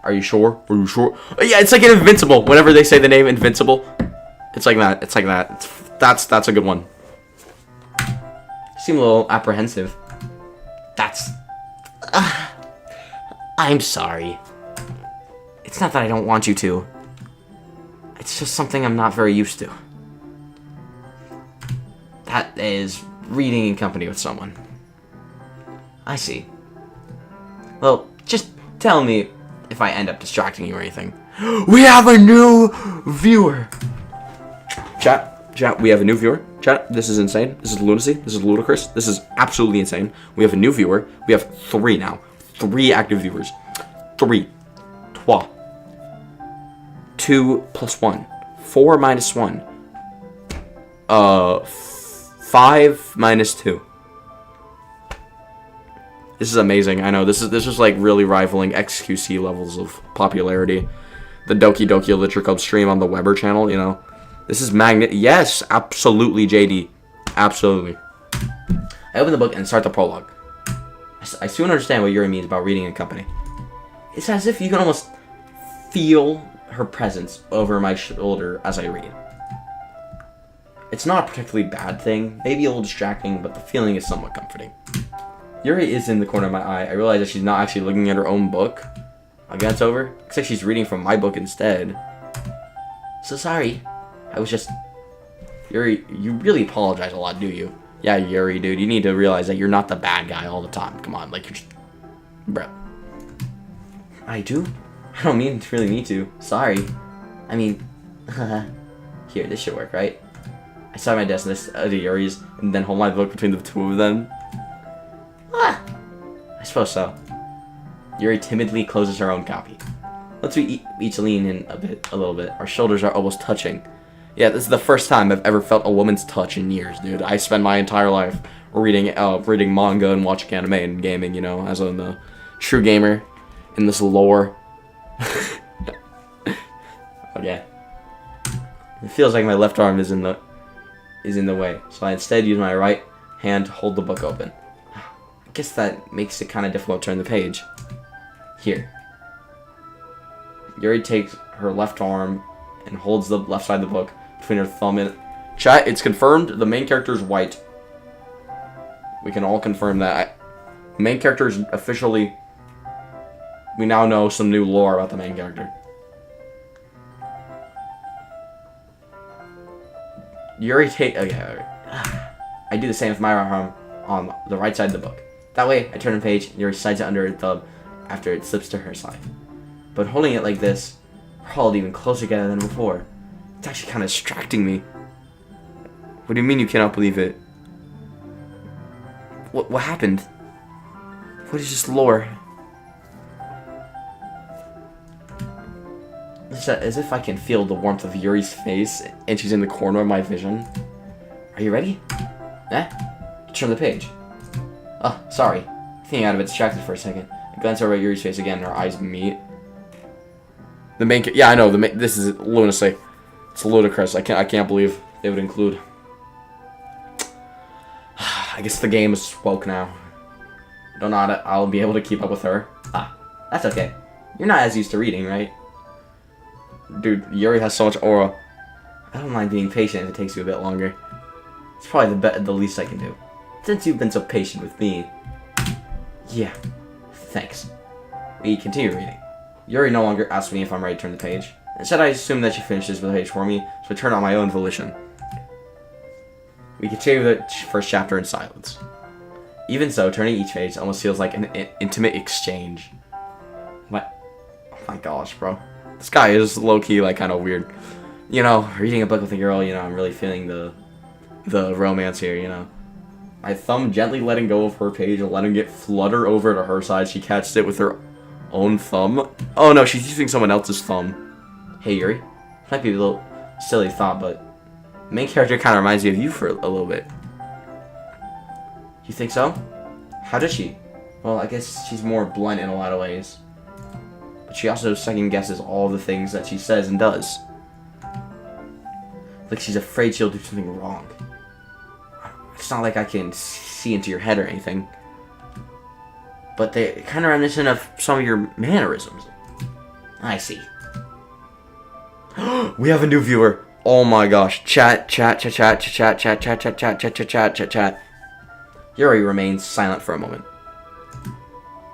Are you sure? Are you sure? Yeah, it's like in Invincible. Whenever they say the name Invincible, it's like that. It's like that. That's a good one. Seem a little apprehensive. I'm sorry. It's not that I don't want you to. It's just something I'm not very used to. That is reading in company with someone. I see. Well, just tell me if I end up distracting you or anything. We have a new viewer! Chat, we have a new viewer. Chat, this is insane. This is lunacy. This is ludicrous. This is absolutely insane. We have a new viewer. We have 3 now. 3 active viewers. 3. 3. 2 plus 1. 4 minus 1. 5 minus 2. This is amazing. I know this is like really rivaling XQC levels of popularity. The Doki Doki Literature Club stream on the WEBBER channel, you know. This is Yes, absolutely, JD. Absolutely. I open the book and start the prologue. I soon understand what Yuri means about reading in company. It's as if you can almost feel her presence over my shoulder as I read. It's not a particularly bad thing, maybe a little distracting, but the feeling is somewhat comforting. Yuri is in the corner of my eye. I realize that she's not actually looking at her own book. I glance over. Looks like she's reading from my book instead. So sorry. I was just... Yuri, you really apologize a lot, do you? Yeah, Yuri, dude, you need to realize that you're not the bad guy all the time. Come on, like, you're just... Bro. I do? I don't really mean to. Sorry. I mean... Here, this should work, right? I sat at my desk next to Yuri's, and then hold my book between the two of them. Ah! I suppose so. Yuri timidly closes her own copy. Let's each lean in a little bit. Our shoulders are almost touching. Yeah, this is the first time I've ever felt a woman's touch in years, dude. I spend my entire life reading manga and watching anime and gaming, you know, as a true gamer in this lore. Okay. It feels like my left arm is in the way, so I instead use my right hand to hold the book open. I guess that makes it kind of difficult to turn the page. Here. Yuri takes her left arm and holds the left side of the book between her thumb and... Chat, it's confirmed the main character is white. We can all confirm that. Main character is officially... We now know some new lore about the main character. Yuri take... Okay. I do the same with my arm on the right side of the book. That way, I turn the page, and Yuri slides it under her thumb after it slips to her side. But holding it like this, we're hauled even closer together than before. It's actually kind of distracting me. What do you mean you cannot believe it? What happened? What is this lore? It's as if I can feel the warmth of Yuri's face, and she's in the corner of my vision. Are you ready? Turn the page. Oh, sorry. Thinking out of it, distracted for a second. I glance over at Yuri's face again, and our eyes meet. The main... Yeah, I know. This is lunacy. It's ludicrous. I can't believe they would include... I guess the game is woke now. Don't know how I'll be able to keep up with her. That's okay. You're not as used to reading, right? Dude, Yuri has so much aura. I don't mind being patient if it takes you a bit longer. It's probably the least I can do. Since you've been so patient with me. Yeah. Thanks. We continue reading. Yuri no longer asks me if I'm ready to turn the page. Instead, I assume that she finishes the page for me, so I turn on my own volition. We continue the first chapter in silence. Even so, turning each page almost feels like an intimate exchange. What? Oh my gosh, bro. This guy is low-key, like, kind of weird. You know, reading a book with a girl, you know, I'm really feeling the romance here, you know. My thumb gently letting go of her page and letting it flutter over to her side. She catches it with her own thumb. Oh no, she's using someone else's thumb. Hey Yuri. Might be a little silly thought, but the main character kind of reminds me of you for a little bit. You think so? How does she? Well, I guess she's more blunt in a lot of ways. But she also second guesses all the things that she says and does. Like she's afraid she'll do something wrong. It's not like I can see into your head or anything. But they're kind of reminiscent of some of your mannerisms. I see. We have a new viewer. Oh my gosh. Chat. Yuri remains silent for a moment.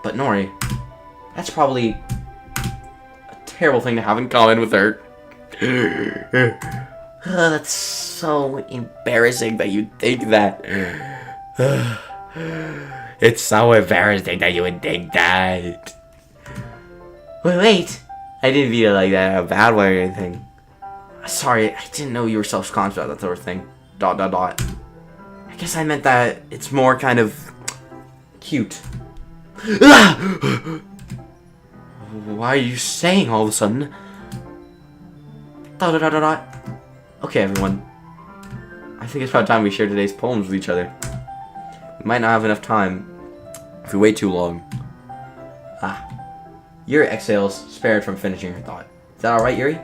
But Nori, that's probably a terrible thing to have in common with her. That's so embarrassing that you think that. It's so embarrassing that you would think that. Wait. I didn't mean it like that in a bad way or anything. Sorry, I didn't know you were self-conscious about that sort of thing. ... I guess I meant that it's more kind of cute. Why are you saying all of a sudden? ... Okay, everyone. I think it's about time we share today's poems with each other. We might not have enough time if we wait too long. Yuri exhales, spared from finishing her thought. Is that alright, Yuri? You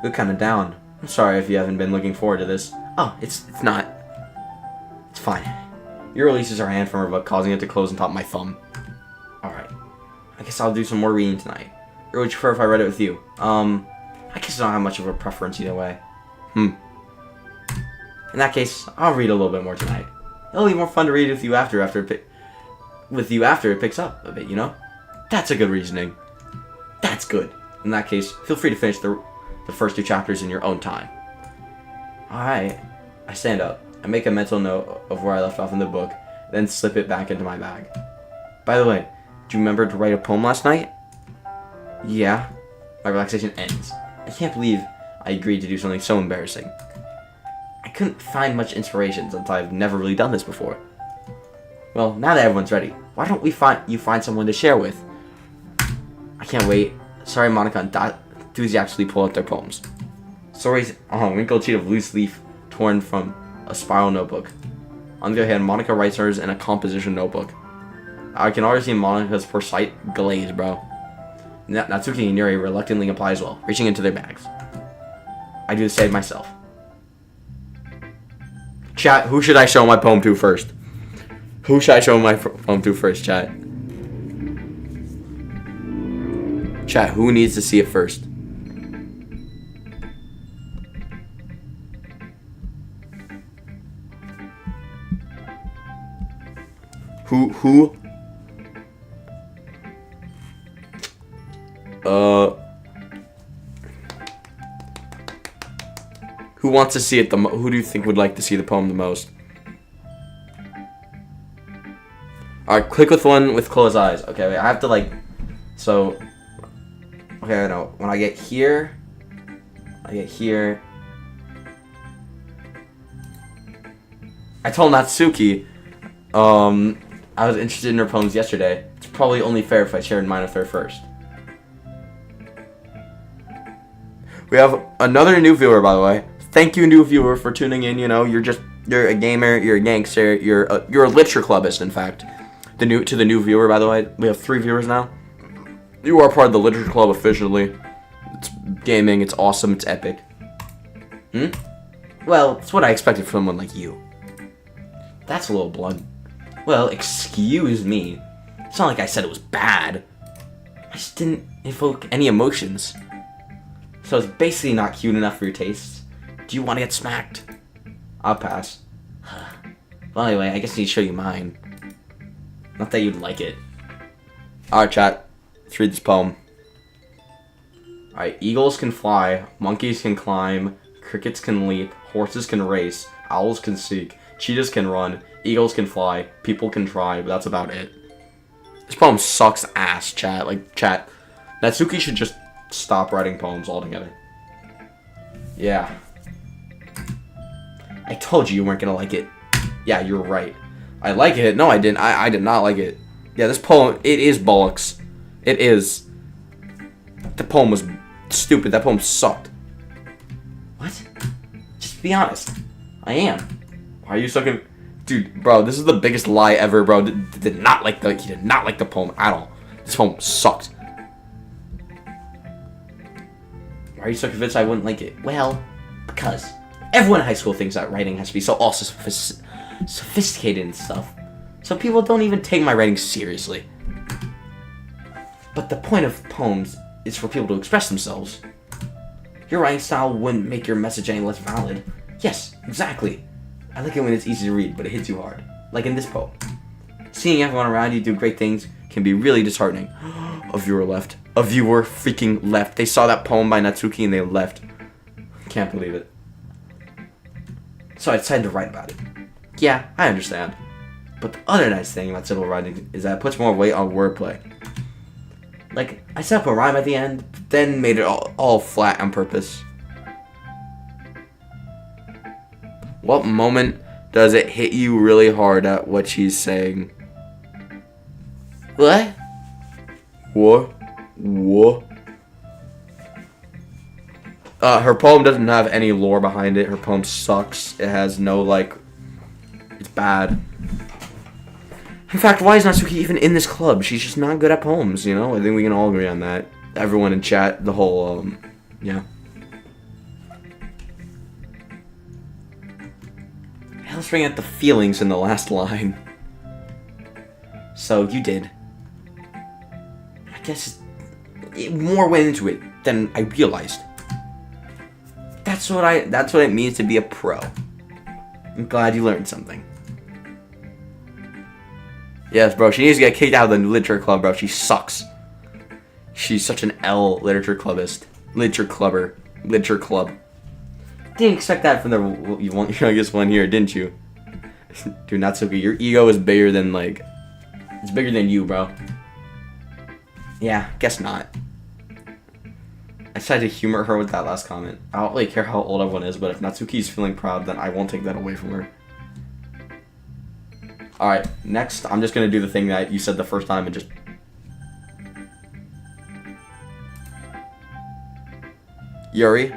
look kinda down. I'm sorry if you haven't been looking forward to this. Oh, it's not. It's fine. Yuri releases her hand from her book, causing it to close on top of my thumb. Alright. I guess I'll do some more reading tonight. Or would you prefer if I read it with you? I guess I don't have much of a preference either way. In that case, I'll read a little bit more tonight. It'll be more fun to read with you after it picks up a bit, you know? That's a good reasoning. That's good. In that case, feel free to finish the first 2 chapters in your own time. Alright. I stand up. I make a mental note of where I left off in the book, then slip it back into my bag. By the way, do you remember to write a poem last night? Yeah. My relaxation ends. I can't believe I agreed to do something so embarrassing. I couldn't find much inspiration since I've never really done this before. Well, now that everyone's ready, why don't you find someone to share with? I can't wait. Sorry, Monica and Dot enthusiastically pull out their poems. Stories on a wrinkled sheet of loose leaf torn from a spiral notebook. On the other hand, Monica writes hers in a composition notebook. I can already see Monica's precise glaze, bro. Natsuki and Yuri reluctantly apply as well, reaching into their bags. I do the same myself. Chat, who should I show my poem to first? Who should I show my poem to first, chat? Chat, who needs to see it first? Who? Who wants to see it who do you think would like to see the poem the most? Alright, click with one with closed eyes. Okay, wait, I have to okay, I know. When I get here, I told Natsuki, I was interested in her poems yesterday. It's probably only fair if I shared mine with her first. We have another new viewer, by the way. Thank you, new viewer, for tuning in. You know, you're a gamer, you're a gangster, you're a literature clubist, in fact. To the new viewer, by the way, we have 3 viewers now. You are part of the literature club officially. It's gaming, it's awesome, it's epic. Well, it's what I expected from someone like you. That's a little blunt. Well, excuse me. It's not like I said it was bad. I just didn't evoke any emotions. So it's basically not cute enough for your tastes. Do you want to get smacked? I'll pass. Well, anyway, I guess I need to show you mine. Not that you'd like it. Alright, chat. Let's read this poem. Alright, eagles can fly, monkeys can climb, crickets can leap, horses can race, owls can seek, cheetahs can run, eagles can fly, people can try, but that's about it. This poem sucks ass, chat. Chat. Natsuki should just stop writing poems altogether. Yeah. I told you weren't gonna like it. Yeah, you're right. I like it. No, I didn't. I did not like it. Yeah, this poem, it is bollocks. It is. The poem was stupid. That poem sucked. What? Just be honest. I am. Why are you sucking? Dude, bro, this is the biggest lie ever, bro. He did not like the poem at all. This poem sucked. Why are you so convinced I wouldn't like it? Well, because everyone in high school thinks that writing has to be so also sophisticated and stuff. So people don't even take my writing seriously. But the point of poems is for people to express themselves. Your writing style wouldn't make your message any less valid. Yes, exactly. I like it when it's easy to read, but it hits you hard. Like in this poem. Seeing everyone around you do great things can be really disheartening. A viewer left. A viewer freaking left. They saw that poem by Natsuki and they left. Can't believe it. So I decided to write about it. Yeah, I understand. But the other nice thing about simple writing is that it puts more weight on wordplay. Like, I set up a rhyme at the end, then made it all flat on purpose. What moment does it hit you really hard at what she's saying? What? What? Her poem doesn't have any lore behind it. Her poem sucks. It has no, it's bad. In fact, why is Natsuki even in this club? She's just not good at poems, you know? I think we can all agree on that. Everyone in chat, the whole, yeah. Let's bring out the feelings in the last line. So, you did. I guess more went into it than I realized. That's what it means to be a pro. I'm glad you learned something. Yes, bro, she needs to get kicked out of the literature club, bro. She sucks. She's such an L literature clubbist. Literature clubber. Literature club. Didn't expect that from the youngest one here, didn't you? Dude, Natsuki, your ego is bigger than, like... It's bigger than you, bro. Yeah, guess not. I tried to humor her with that last comment. I don't really care how old everyone is, but if Natsuki's feeling proud, then I won't take that away from her. Alright, next, I'm just gonna do the thing that you said the first time and just... Yuri?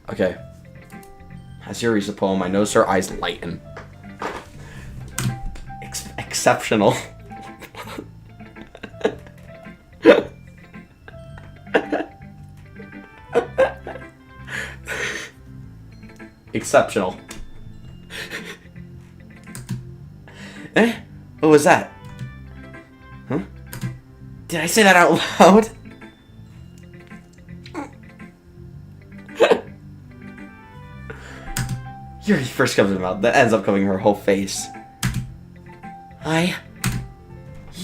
Okay. As Yuri reads the poem, I notice her eyes lighten. Exceptional. Exceptional. Eh? What was that? Huh? Did I say that out loud? Yuri first comes about, that ends up covering her whole face.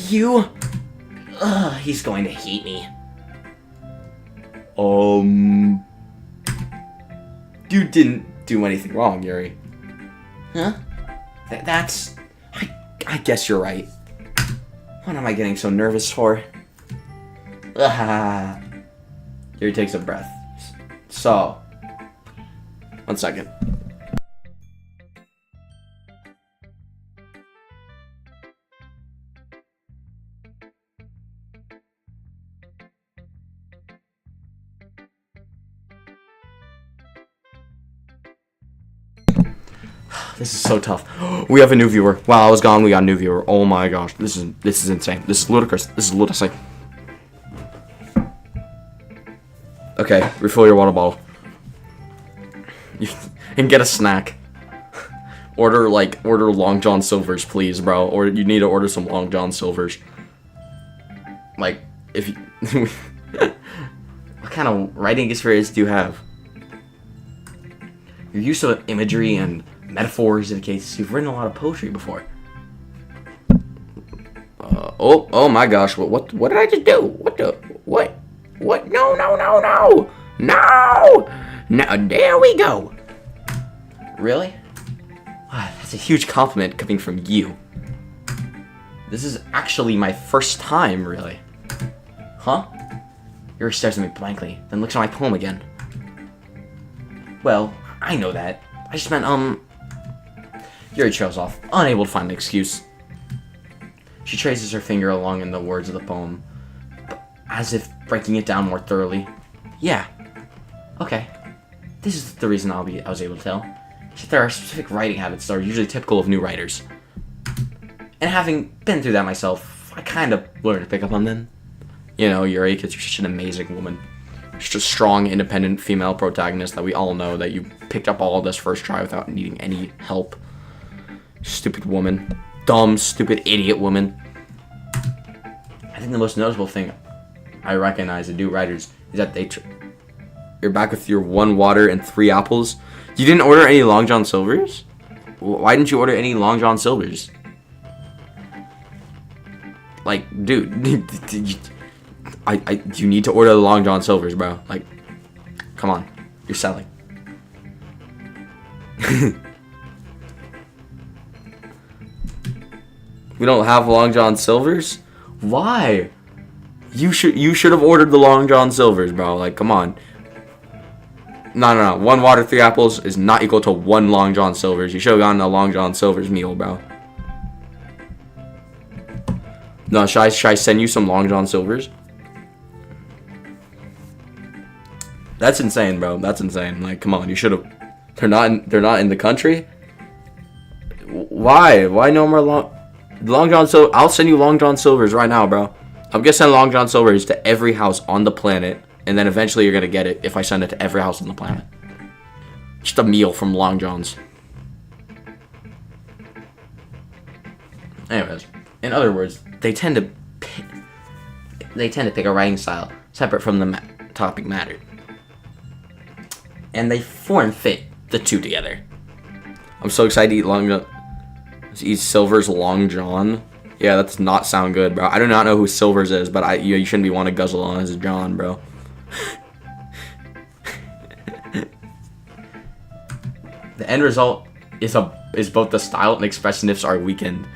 You? Ugh, he's going to hate me. You didn't do anything wrong, Yuri. Huh? That's... I guess you're right. What am I getting so nervous for? Ugh. Yuri takes a breath. So... 1 second. This is so tough. We have a new viewer. While I was gone, we got a new viewer. Oh my gosh. This is insane. This is ludicrous. This is ludicrous. Okay, refill your water bottle. And get a snack. Order Long John Silver's, please, bro. Or you need to order some Long John Silver's. Like, if you... What kind of writing experience do you have? Your use of imagery and metaphors indicates you've written a lot of poetry before. Oh my gosh, what did I just do? What? No! Now, there we go. Really? That's a huge compliment coming from you. This is actually my first time, really. Huh? Yuri stares at me blankly, then looks at my poem again. Well, I know that. I just meant, Yuri trails off, unable to find an excuse. She traces her finger along in the words of the poem, as if breaking it down more thoroughly. Yeah. Okay. This is the reason I was able to tell. There are specific writing habits that are usually typical of new writers. And having been through that myself, I kind of learned to pick up on them. You know, Yuri, because you're such an amazing woman. Just a strong, independent female protagonist that we all know that you picked up all of this first try without needing any help. Stupid woman. Dumb, stupid, idiot woman. I think the most noticeable thing I recognize in new writers is that you're back with your 1 water and 3 apples. You didn't order any Long John Silvers? Why didn't you order any Long John Silvers? Like, dude, you need to order the Long John Silvers, bro. Like, come on, you're selling. We don't have Long John Silvers? Why? You should have ordered the Long John Silvers, bro. Like, come on. No. 1 water, 3 apples is not equal to 1 Long John Silvers. You should have gotten a Long John Silvers meal, bro. No, should I send you some Long John Silvers? That's insane, bro. That's insane. Like, come on, you should have. They're not in the country. Why? Why no more Long John Silver? I'll send you Long John Silvers right now, bro. I'm gonna send Long John Silvers to every house on the planet, and then eventually you're gonna get it if I send it to every house on the planet. Just a meal from Long John's. Anyways, in other words, they tend to pick a writing style separate from the topic matter, and they form fit the two together. I'm so excited to eat Silver's Long John. Yeah, that does not sound good, bro. I do not know who Silver's is, but you shouldn't be wanting to guzzle on his John, bro. The end result is both the style and expressiveness are weakened.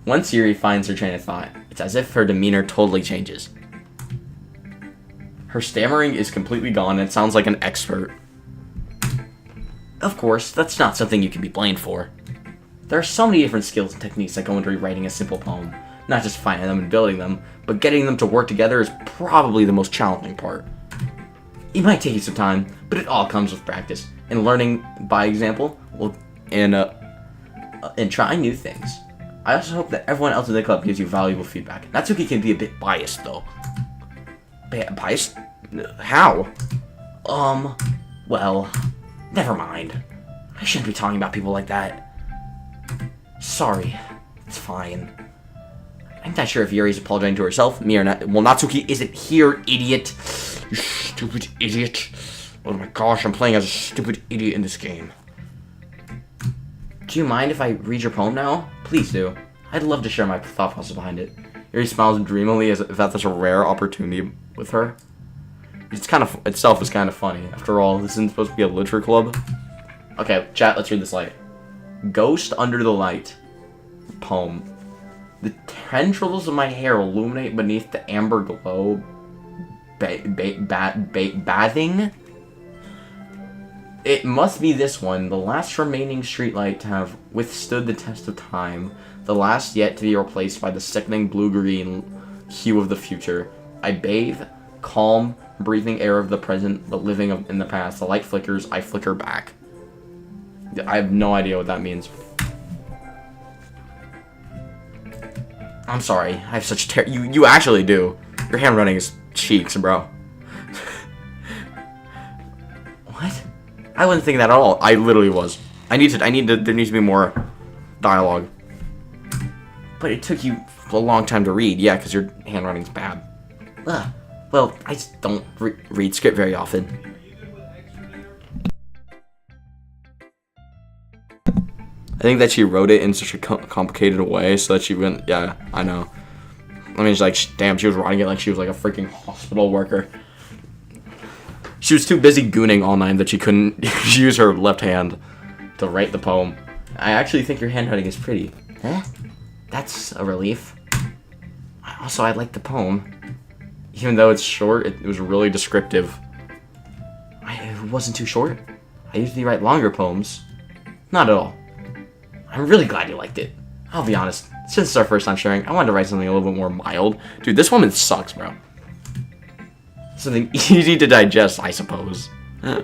Once Yuri finds her train of thought, it's as if her demeanor totally changes. Her stammering is completely gone and it sounds like an expert. Of course, that's not something you can be blamed for. There are so many different skills and techniques that go into rewriting a simple poem. Not just finding them and building them, but getting them to work together is probably the most challenging part. It might take you some time, but it all comes with practice and learning by example, and trying new things. I also hope that everyone else in the club gives you valuable feedback. Natsuki can be a bit biased, though. Biased? How? Well, never mind. I shouldn't be talking about people like that. Sorry. It's fine. I'm not sure if Yuri's apologizing to herself, me or not. Well, Natsuki isn't here, idiot. You stupid idiot. Oh my gosh, I'm playing as a stupid idiot in this game. Do you mind if I read your poem now? Please do. I'd love to share my thought process behind it. Yuri smiles dreamily as if that's a rare opportunity with her. Itself is kind of funny. After all, this isn't supposed to be a literature club. Okay, chat, let's read this light. Ghost under the light. Poem. The tendrils of my hair illuminate beneath the amber glow. Bathing? It must be this one, the last remaining streetlight to have withstood the test of time, the last yet to be replaced by the sickening blue-green hue of the future. I bathe, calm, breathing air of the present, but living in the past. The light flickers, I flicker back. I have no idea what that means. I'm sorry, I have such you actually do. Your handwriting is cheeks, bro. What? I wasn't thinking that at all. I literally was. there needs to be more dialogue. But it took you a long time to read. Yeah, because your handwriting's bad. Ugh. Well, I just don't read script very often. I think that she wrote it in such a complicated way so that she went, yeah, I know. I mean, damn, she was writing it like she was like a freaking hospital worker. She was too busy gooning all night that she couldn't use her left hand to write the poem. I actually think your handwriting is pretty. Eh? That's a relief. Also, I like the poem. Even though it's short, it was really descriptive. It wasn't too short. I usually write longer poems. Not at all. I'm really glad you liked it. I'll be honest, since it's our first time sharing, I wanted to write something a little bit more mild. Dude, this woman sucks, bro. Something easy to digest, I suppose. Are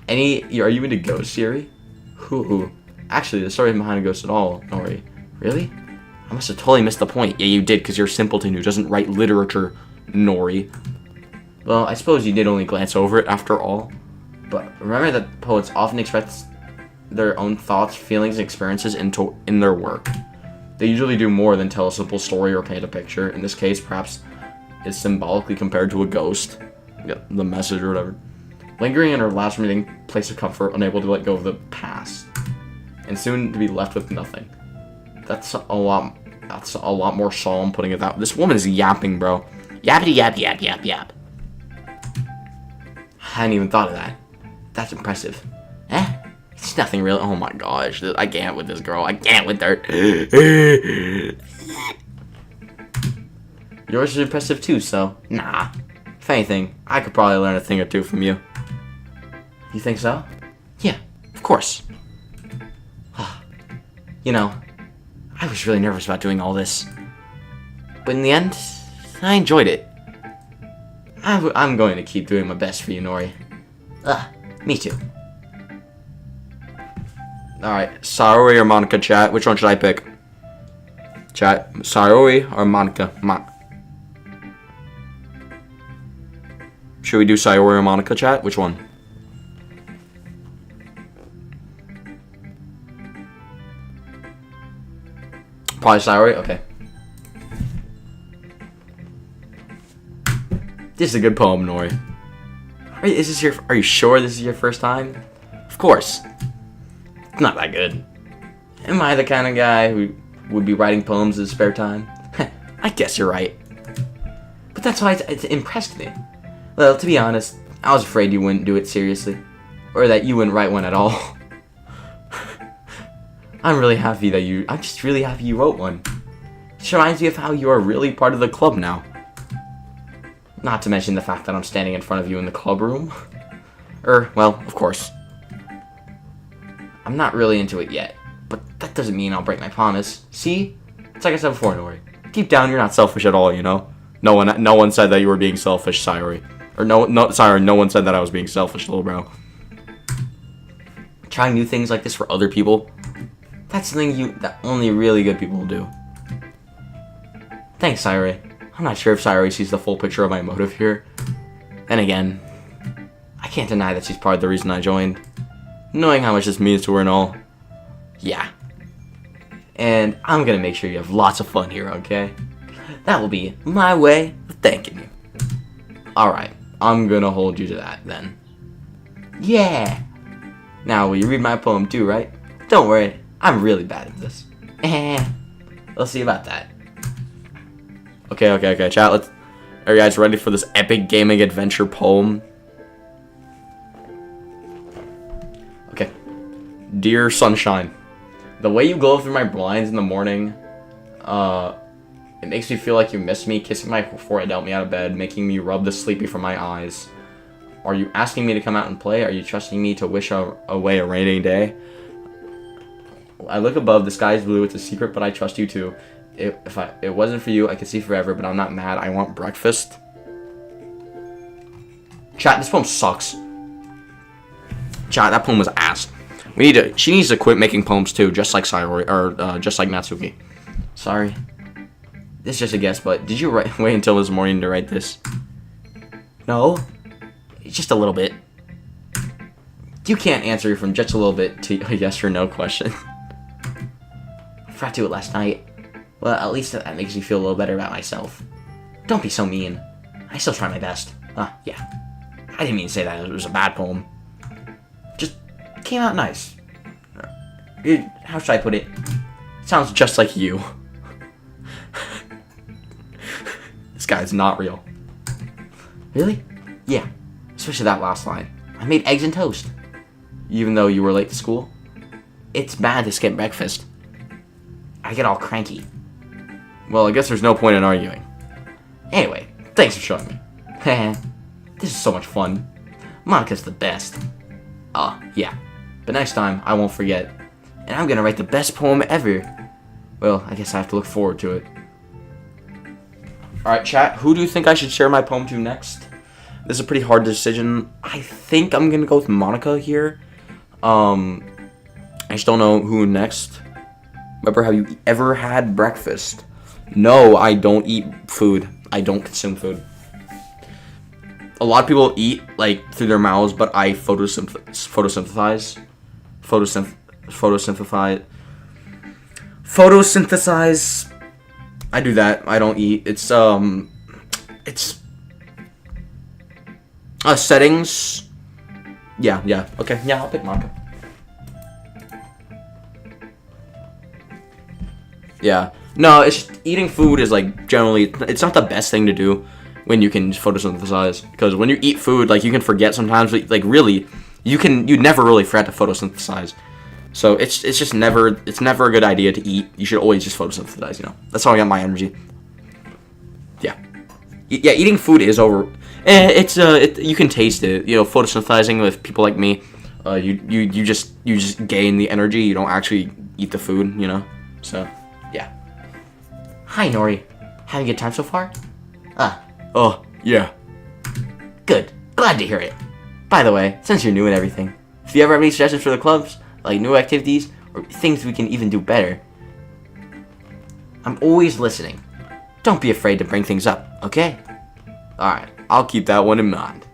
you into ghosts, Yuri? Who? Actually, the story behind a ghost at all, Nori. Really? I must have totally missed the point. Yeah, you did, because you're a simpleton who doesn't write literature, Nori. Well, I suppose you did only glance over it after all. But remember that poets often express their own thoughts, feelings, and experiences in their work. They usually do more than tell a simple story or paint a picture. In this case, perhaps it's symbolically compared to a ghost. The message or whatever. Lingering in her last remaining place of comfort, unable to let go of the past. And soon to be left with nothing. That's a lot more solemn putting it that. This woman is yapping, bro. Yappity yap yap yap yap. I hadn't even thought of that. That's impressive. Eh? It's nothing really. Oh my gosh. I can't with this girl. I can't with her. Yours is impressive too, so nah. If anything, I could probably learn a thing or two from you. You think so? Yeah, of course. You know, I was really nervous about doing all this. But in the end, I enjoyed it. I'm going to keep doing my best for you, Nori. Me too. Alright, Sayori or Monica, chat? Which one should I pick? Chat, Sayori or Monica? Should we do Sayori or Monica, chat? Which one? Probably Sayori? Okay. This is a good poem, Nori. Are you sure this is your first time? Of course. It's not that good. Am I the kind of guy who would be writing poems in his spare time? I guess you're right. But that's why it impressed me. Well, to be honest, I was afraid you wouldn't do it seriously. Or that you wouldn't write one at all. I'm just really happy you wrote one. It reminds me of how you are really part of the club now. Not to mention the fact that I'm standing in front of you in the club room. Well, of course. I'm not really into it yet, but that doesn't mean I'll break my promise. See? It's like I said before, Nori. Deep down, you're not selfish at all, you know? No one said that you were being selfish, Sayori. Or no one said that I was being selfish, little bro. Trying new things like this for other people, that's something that only really good people will do. Thanks, Sayori. I'm not sure if Sayori sees the full picture of my motive here. And again, I can't deny that she's part of the reason I joined. Knowing how much this means to her and all. Yeah. And I'm gonna make sure you have lots of fun here, okay? That will be my way of thanking you. Alright, I'm gonna hold you to that then. Yeah! Now, will you read my poem too, right? Don't worry, I'm really bad at this. We'll see about that. Okay, chat, are you guys ready for this epic gaming adventure poem? Okay. Dear Sunshine, the way you glow through my blinds in the morning, it makes me feel like you miss me, kissing my forehead to help me out of bed, making me rub the sleepy from my eyes. Are you asking me to come out and play? Are you trusting me to wish away a rainy day? I look above, the sky is blue, it's a secret, but I trust you too. If it wasn't for you, I could see forever, but I'm not mad. I want breakfast. Chat, this poem sucks. Chat, that poem was ass. She needs to quit making poems too, just like Sayori, or just like Natsuki. Sorry. This is just a guess, but did you wait until this morning to write this? No. Just a little bit. You can't answer from just a little bit to a yes or no question. I forgot to do it last night. Well, at least that makes me feel a little better about myself. Don't be so mean. I still try my best. Yeah. I didn't mean to say that it was a bad poem. Just came out nice. How should I put it? It sounds just like you. This guy's not real. Really? Yeah. Especially that last line. I made eggs and toast. Even though you were late to school. It's bad to skip breakfast. I get all cranky. Well, I guess there's no point in arguing. Anyway, thanks for showing me. This is so much fun. Monica's the best. Yeah. But next time, I won't forget. And I'm gonna write the best poem ever. Well, I guess I have to look forward to it. Alright, chat, who do you think I should share my poem to next? This is a pretty hard decision. I think I'm gonna go with Monica here. I just don't know who next. Webber, have you ever had breakfast? No, I don't eat food. I don't consume food. A lot of people eat, like, through their mouths, but I photosynthesize. I do that. I don't eat. It's settings. Yeah. Okay, yeah, I'll pick Monica. Yeah. No, it's just, eating food is, like, generally, it's not the best thing to do when you can photosynthesize. Because when you eat food, like, you can forget sometimes, but, like, really, you never really forget to photosynthesize. So it's just never a good idea to eat. You should always just photosynthesize, you know. That's how I got my energy. Yeah. Yeah, eating food is over. You can taste it. You know, photosynthesizing with people like me, you just gain the energy. You don't actually eat the food, you know. So, yeah. Hi, Nori. Having a good time so far? Oh, yeah. Good. Glad to hear it. By the way, since you're new and everything, if you ever have any suggestions for the clubs, like new activities, or things we can even do better, I'm always listening. Don't be afraid to bring things up, okay? Alright, I'll keep that one in mind.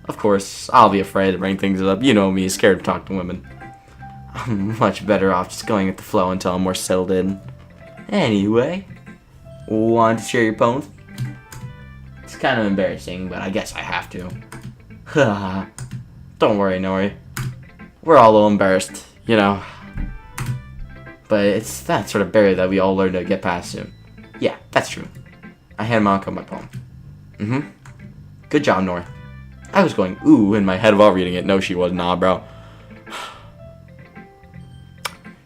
Of course, I'll be afraid to bring things up. You know me, scared to talk to women. I'm much better off just going with the flow until I'm more settled in. Anyway, want to share your poems? It's kind of embarrassing, but I guess I have to. Don't worry, Nori. we're all a little embarrassed, you know. But it's that sort of barrier that we all learn to get past soon. Yeah, that's true. I hand Monica my poem. Good job, Nora. I was going ooh in my head while reading it. No, she was not, bro.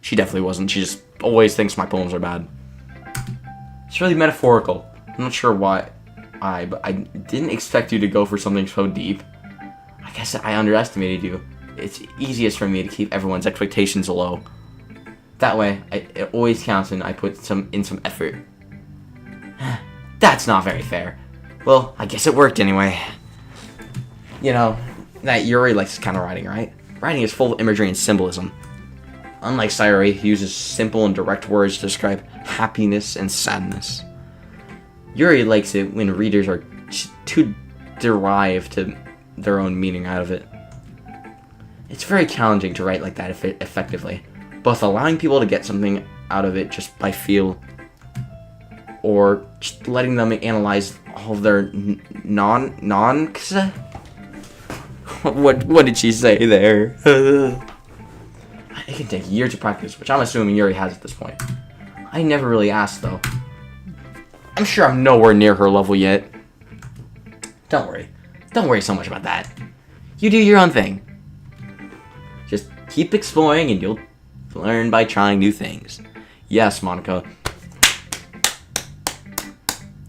She definitely wasn't. She just always thinks my poems are bad. It's really metaphorical. I'm not sure why but I didn't expect you to go for something so deep. I guess I underestimated you. It's easiest for me to keep everyone's expectations low. That way, it always counts and I put some effort. That's not very fair. Well, I guess it worked anyway. You know, that Yuri likes this kind of writing, right? Writing is full of imagery and symbolism. Unlike Sayori, he uses simple and direct words to describe happiness and sadness. Yuri likes it when readers are too derived to their own meaning out of it. It's very challenging to write like that effectively, both allowing people to get something out of it just by feel, or just letting them analyze all of their what did she say there? It can take years of practice, which I'm assuming Yuri has at this point. I never really asked, though. I'm sure I'm nowhere near her level yet. Don't worry. Don't worry so much about that. You do your own thing. Just keep exploring and you'll learn by trying new things. Yes, Monica.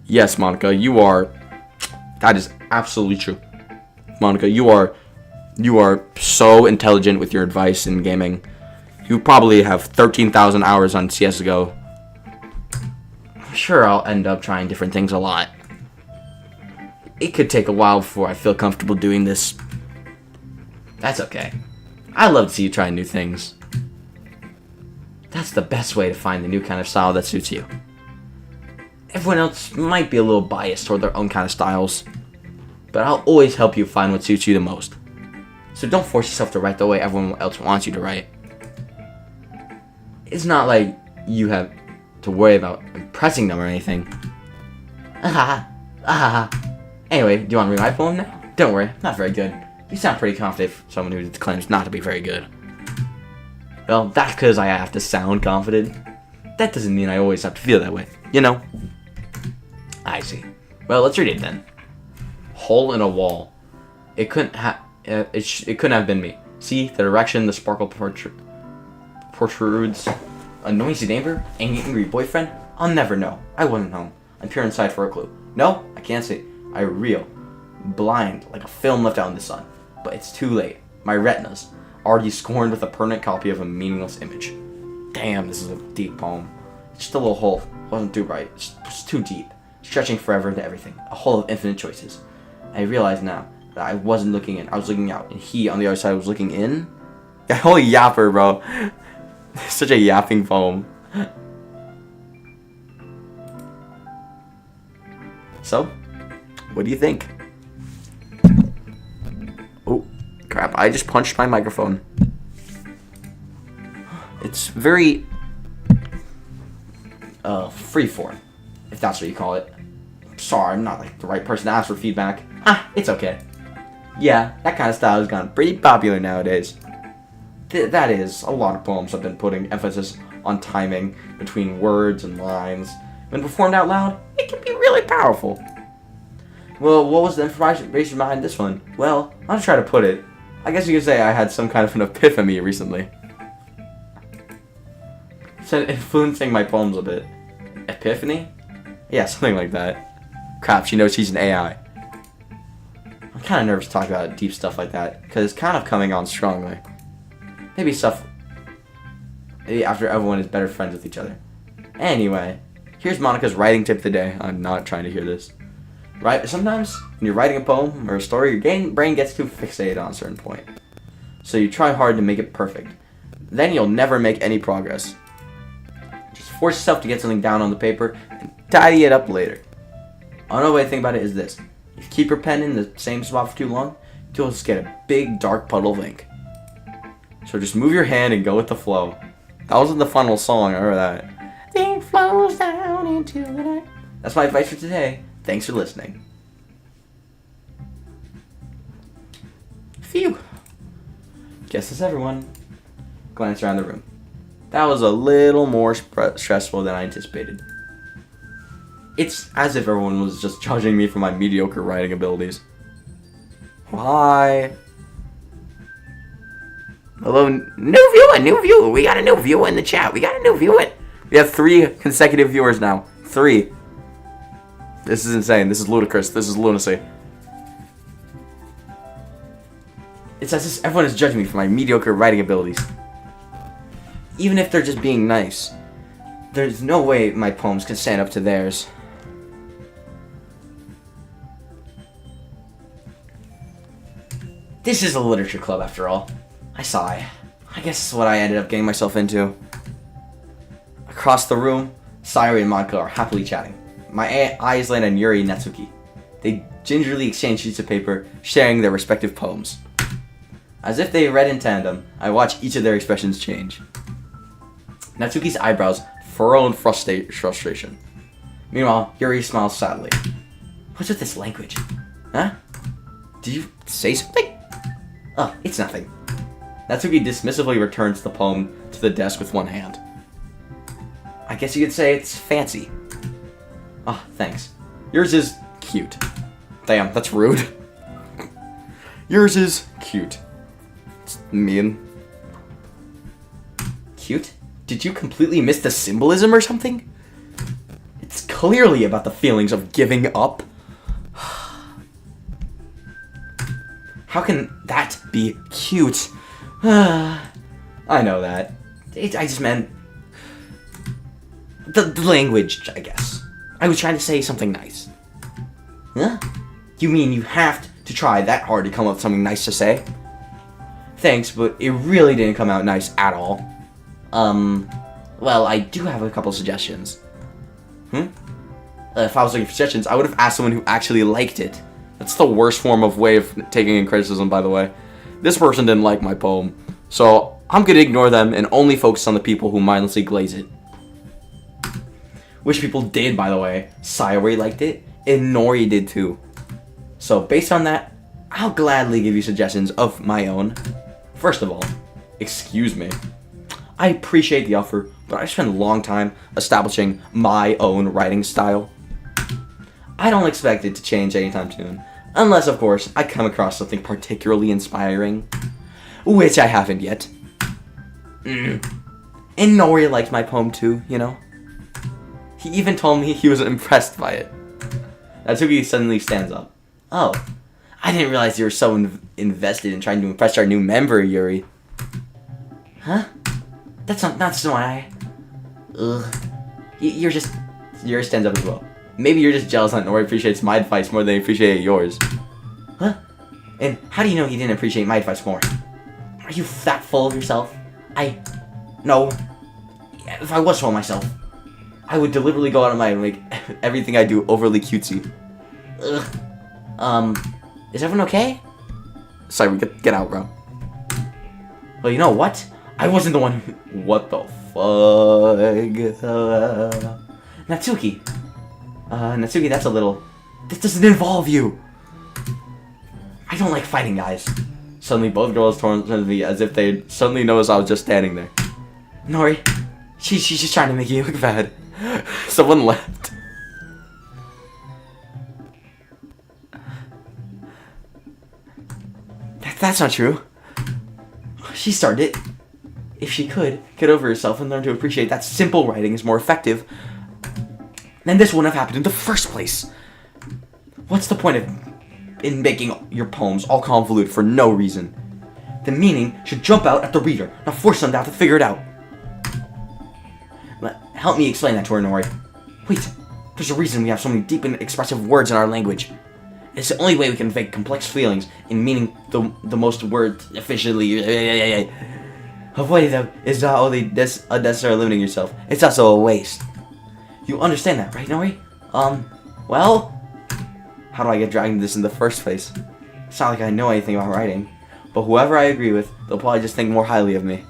Yes, Monica, you are... That is absolutely true. Monica, you are so intelligent with your advice in gaming. You probably have 13,000 hours on CSGO. I'm sure I'll end up trying different things a lot. It could take a while before I feel comfortable doing this. That's okay. I love to see you try new things. That's the best way to find the new kind of style that suits you. Everyone else might be a little biased toward their own kind of styles, but I'll always help you find what suits you the most. So don't force yourself to write the way everyone else wants you to write. It's not like you have to worry about impressing them or anything. Anyway, do you want to read my poem now? Don't worry, not very good. You sound pretty confident for someone who claims not to be very good. Well, that's because I have to sound confident. That doesn't mean I always have to feel that way, you know? I see. Well, let's read it then. Hole in a wall. It couldn't have been me. See the direction the sparkle protrudes. A noisy neighbor? Angry boyfriend? I'll never know. I wasn't home. I'm peering inside for a clue. No, I can't see. I reel. Blind, like a film left out in the sun. But it's too late. My retinas, already scorned with a permanent copy of a meaningless image. Damn, this is a deep poem. It's just a little hole. It wasn't too bright. It's too deep. Stretching forever into everything. A hole of infinite choices. I realize now that I wasn't looking in. I was looking out. And he, on the other side, was looking in. Holy yapper, bro. Such a yapping poem. So, what do you think? Oh, crap. I just punched my microphone. It's very freeform, if that's what you call it. Sorry, I'm not like the right person to ask for feedback. It's okay. Yeah, that kind of style has gone pretty popular nowadays. That is, a lot of poems have been putting emphasis on timing between words and lines. When performed out loud, it can be really powerful. Well, what was the information behind this one? Well, I'll try to put it. I guess you could say I had some kind of an epiphany recently. It's influencing my poems a bit. Epiphany? Yeah, something like that. Crap, she knows she's an AI. I'm kind of nervous to talk about deep stuff like that, because it's kind of coming on strongly. Maybe after everyone is better friends with each other. Anyway, here's Monica's writing tip of the day. I'm not trying to hear this. Right? Sometimes, when you're writing a poem or a story, your brain gets too fixated on a certain point. So you try hard to make it perfect. Then you'll never make any progress. Just force yourself to get something down on the paper and tidy it up later. Another way to think about it is this. If you keep your pen in the same spot for too long, you'll just get a big dark puddle of ink. So just move your hand and go with the flow. That wasn't the final song, I remember that. The ink flows down into the night. That's my advice for today. Thanks for listening. Phew. Guess it's everyone. Glance around the room. That was a little more stressful than I anticipated. It's as if everyone was just judging me for my mediocre writing abilities. Why? Hello, new viewer. We got a new viewer in the chat. We have 3 consecutive viewers now. 3. This is insane. This is ludicrous. This is lunacy. It's as if everyone is judging me for my mediocre writing abilities. Even if they're just being nice. There's no way my poems can stand up to theirs. This is a literature club after all. I sigh. I guess this is what I ended up getting myself into. Across the room, Sayori and Monika are happily chatting. My eyes land on Yuri and Natsuki. They gingerly exchange sheets of paper, sharing their respective poems. As if they read in tandem, I watch each of their expressions change. Natsuki's eyebrows furrow in frustration. Meanwhile, Yuri smiles sadly. What's with this language? Huh? Did you say something? Oh, it's nothing. Natsuki dismissively returns the poem to the desk with one hand. I guess you could say it's fancy. Ah, thanks. Yours is cute. Damn, that's rude. Yours is cute. It's mean. Cute? Did you completely miss the symbolism or something? It's clearly about the feelings of giving up. How can that be cute? I know that. I just meant the language, I guess. I was trying to say something nice. Huh? You mean you have to try that hard to come up with something nice to say? Thanks, but it really didn't come out nice at all. Well, I do have a couple suggestions. If I was looking for suggestions, I would have asked someone who actually liked it. That's the worst form of way of taking in criticism, by the way. This person didn't like my poem, so I'm gonna ignore them and only focus on the people who mindlessly glaze it. Which people did, by the way. Sayori liked it, and Nori did too. So based on that, I'll gladly give you suggestions of my own. First of all, excuse me. I appreciate the offer, but I spent a long time establishing my own writing style. I don't expect it to change anytime soon, unless, of course, I come across something particularly inspiring, which I haven't yet. And Nori liked my poem too, you know? He even told me he was impressed by it. Natsuki suddenly stands up. Oh, I didn't realize you were so invested in trying to impress our new member, Yuri. Huh? That's not why. Ugh. Yuri stands up as well. Maybe you're just jealous that Nori appreciates my advice more than he appreciated yours. Huh? And how do you know he didn't appreciate my advice more? Are you that full of yourself? No. If I was full of myself, I would deliberately go out of my way and make everything I do overly cutesy. Ugh. Is everyone okay? Sorry, get out, bro. Well, you know what? I wasn't the one who... What the fuck? Natsuki. Natsuki, that's a little... This doesn't involve you! I don't like fighting, guys. Suddenly, both girls turned to me as if they suddenly noticed I was just standing there. Nori, she's just trying to make you look bad. Someone left. That's not true. She started it. If she could get over herself and learn to appreciate that simple writing is more effective, then this wouldn't have happened in the first place. What's the point in making your poems all convoluted for no reason? The meaning should jump out at the reader, not force them to have to figure it out. Help me explain that to her, Nori. Wait, there's a reason we have so many deep and expressive words in our language. It's the only way we can convey complex feelings in meaning the most words efficiently. Avoiding them is not only unnecessary limiting yourself, it's also a waste. You understand that, right, Nori? Well? How do I get dragged into this in the first place? It's not like I know anything about writing, but whoever I agree with, they'll probably just think more highly of me.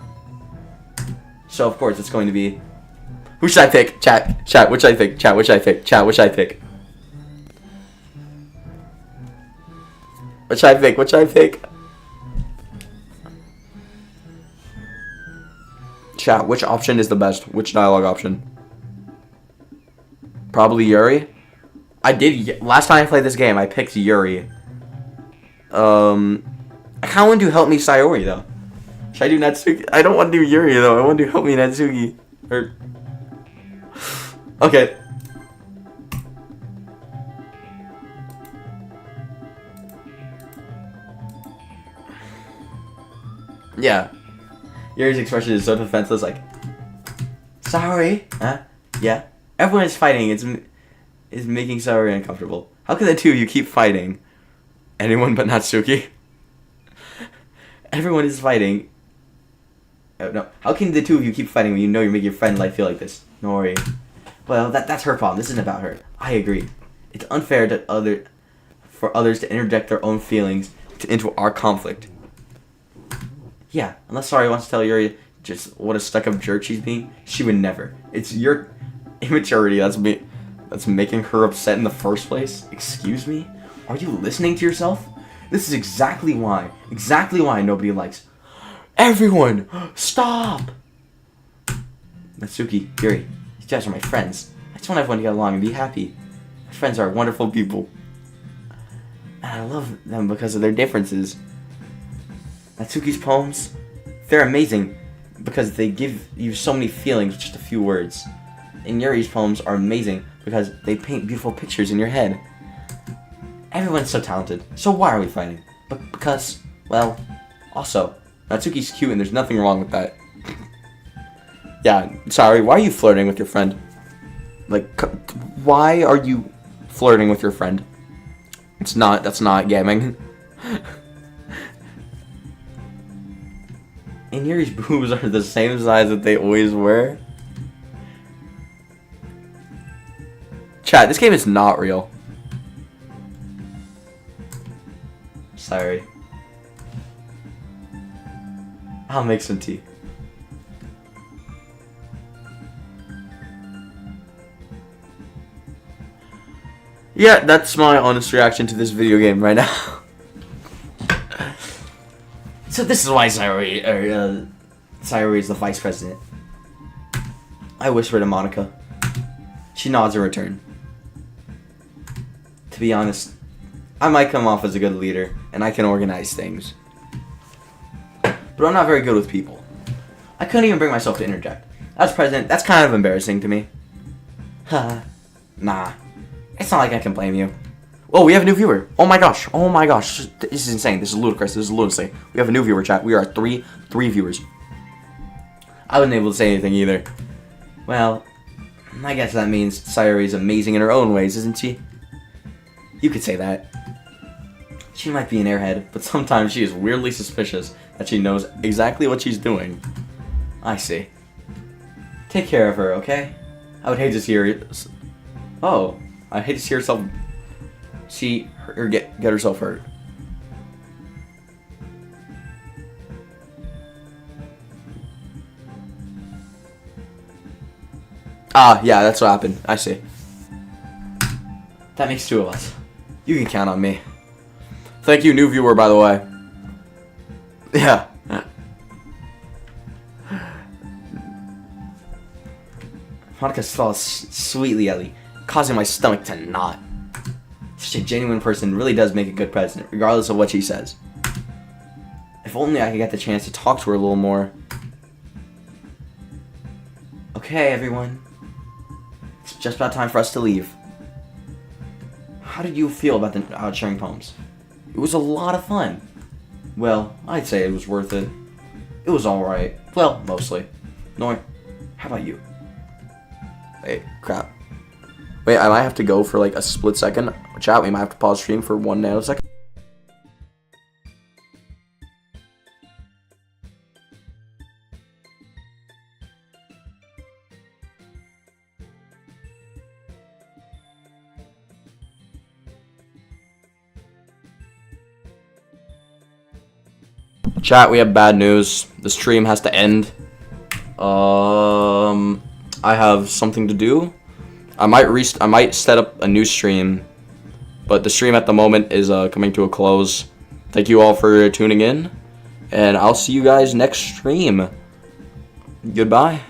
So, of course, it's going to be... Who should I pick? Chat, which I pick? Chat, which I pick? Chat, which I pick? Which I pick? Chat, which option is the best? Which dialogue option? Probably Yuri. Last time I played this game, I picked Yuri. I kind of want to do Help Me Sayori, though. Should I do Natsuki? I don't want to do Yuri, though. I want to do Help Me Natsuki. Okay. Yeah. Yuri's expression is so defenseless, like, sorry, huh? Yeah. Everyone is fighting. It's making Sayori uncomfortable. How can the two of you keep fighting? Anyone but Natsuki. Everyone is fighting. Oh, no. How can the two of you keep fighting when you know you're making your friend's life feel like this? Nori. Well, that's her problem. This isn't about her. I agree. It's unfair for others to interject their own feelings into our conflict. Yeah, unless Sayori wants to tell Yuri just what a stuck-up jerk she's being, she would never. It's your immaturity that's making her upset in the first place. Excuse me? Are you listening to yourself? This is exactly why nobody likes. Everyone, stop! Natsuki, Yuri, you guys are my friends. I just want everyone to get along and be happy. My friends are wonderful people. And I love them because of their differences. Natsuki's poems, they're amazing because they give you so many feelings with just a few words. And Yuri's poems are amazing because they paint beautiful pictures in your head. Everyone's so talented, so why are we fighting? Because, well, also, Natsuki's cute and there's nothing wrong with that. Yeah, sorry, why are you flirting with your friend? Like, why are you flirting with your friend? That's not gaming. And Yuri's boobs are the same size that they always were. Chat, this game is not real. Sorry. I'll make some tea. Yeah, that's my honest reaction to this video game right now. So this is why Sayori is the vice president. I whisper to Monica. She nods in return. To be honest, I might come off as a good leader, and I can organize things. But I'm not very good with people. I couldn't even bring myself to interject. As president, that's kind of embarrassing to me. Haha. Nah. It's not like I can blame you. Oh, we have a new viewer. Oh my gosh. This is insane. This is ludicrous. This is lunacy. We have a new viewer, chat. We are three viewers. I wasn't able to say anything either. Well, I guess that means Sayori is amazing in her own ways, isn't she? You could say that. She might be an airhead, but sometimes she is weirdly suspicious that she knows exactly what she's doing. I see. Take care of her, okay? I would hate to see her... Oh, I'd hate to see herself... get herself hurt. Ah, yeah, that's what happened. I see. That makes two of us. You can count on me. Thank you, new viewer, by the way. Yeah. Monica smiles sweetly at me, causing my stomach to knot. Such a genuine person really does make a good president, regardless of what she says. If only I could get the chance to talk to her a little more. Okay, everyone. It's just about time for us to leave. How did you feel about the sharing poems? It was a lot of fun. Well, I'd say it was worth it. It was alright. Well, mostly. Noi, how about you? Wait, crap. Wait, I might have to go for like a split second. Chat, we might have to pause stream for 1 nanosecond. Chat, we have bad news. The stream has to end. I have something to do. I might set up a new stream, but the stream at the moment is coming to a close. Thank you all for tuning in, and I'll see you guys next stream. Goodbye.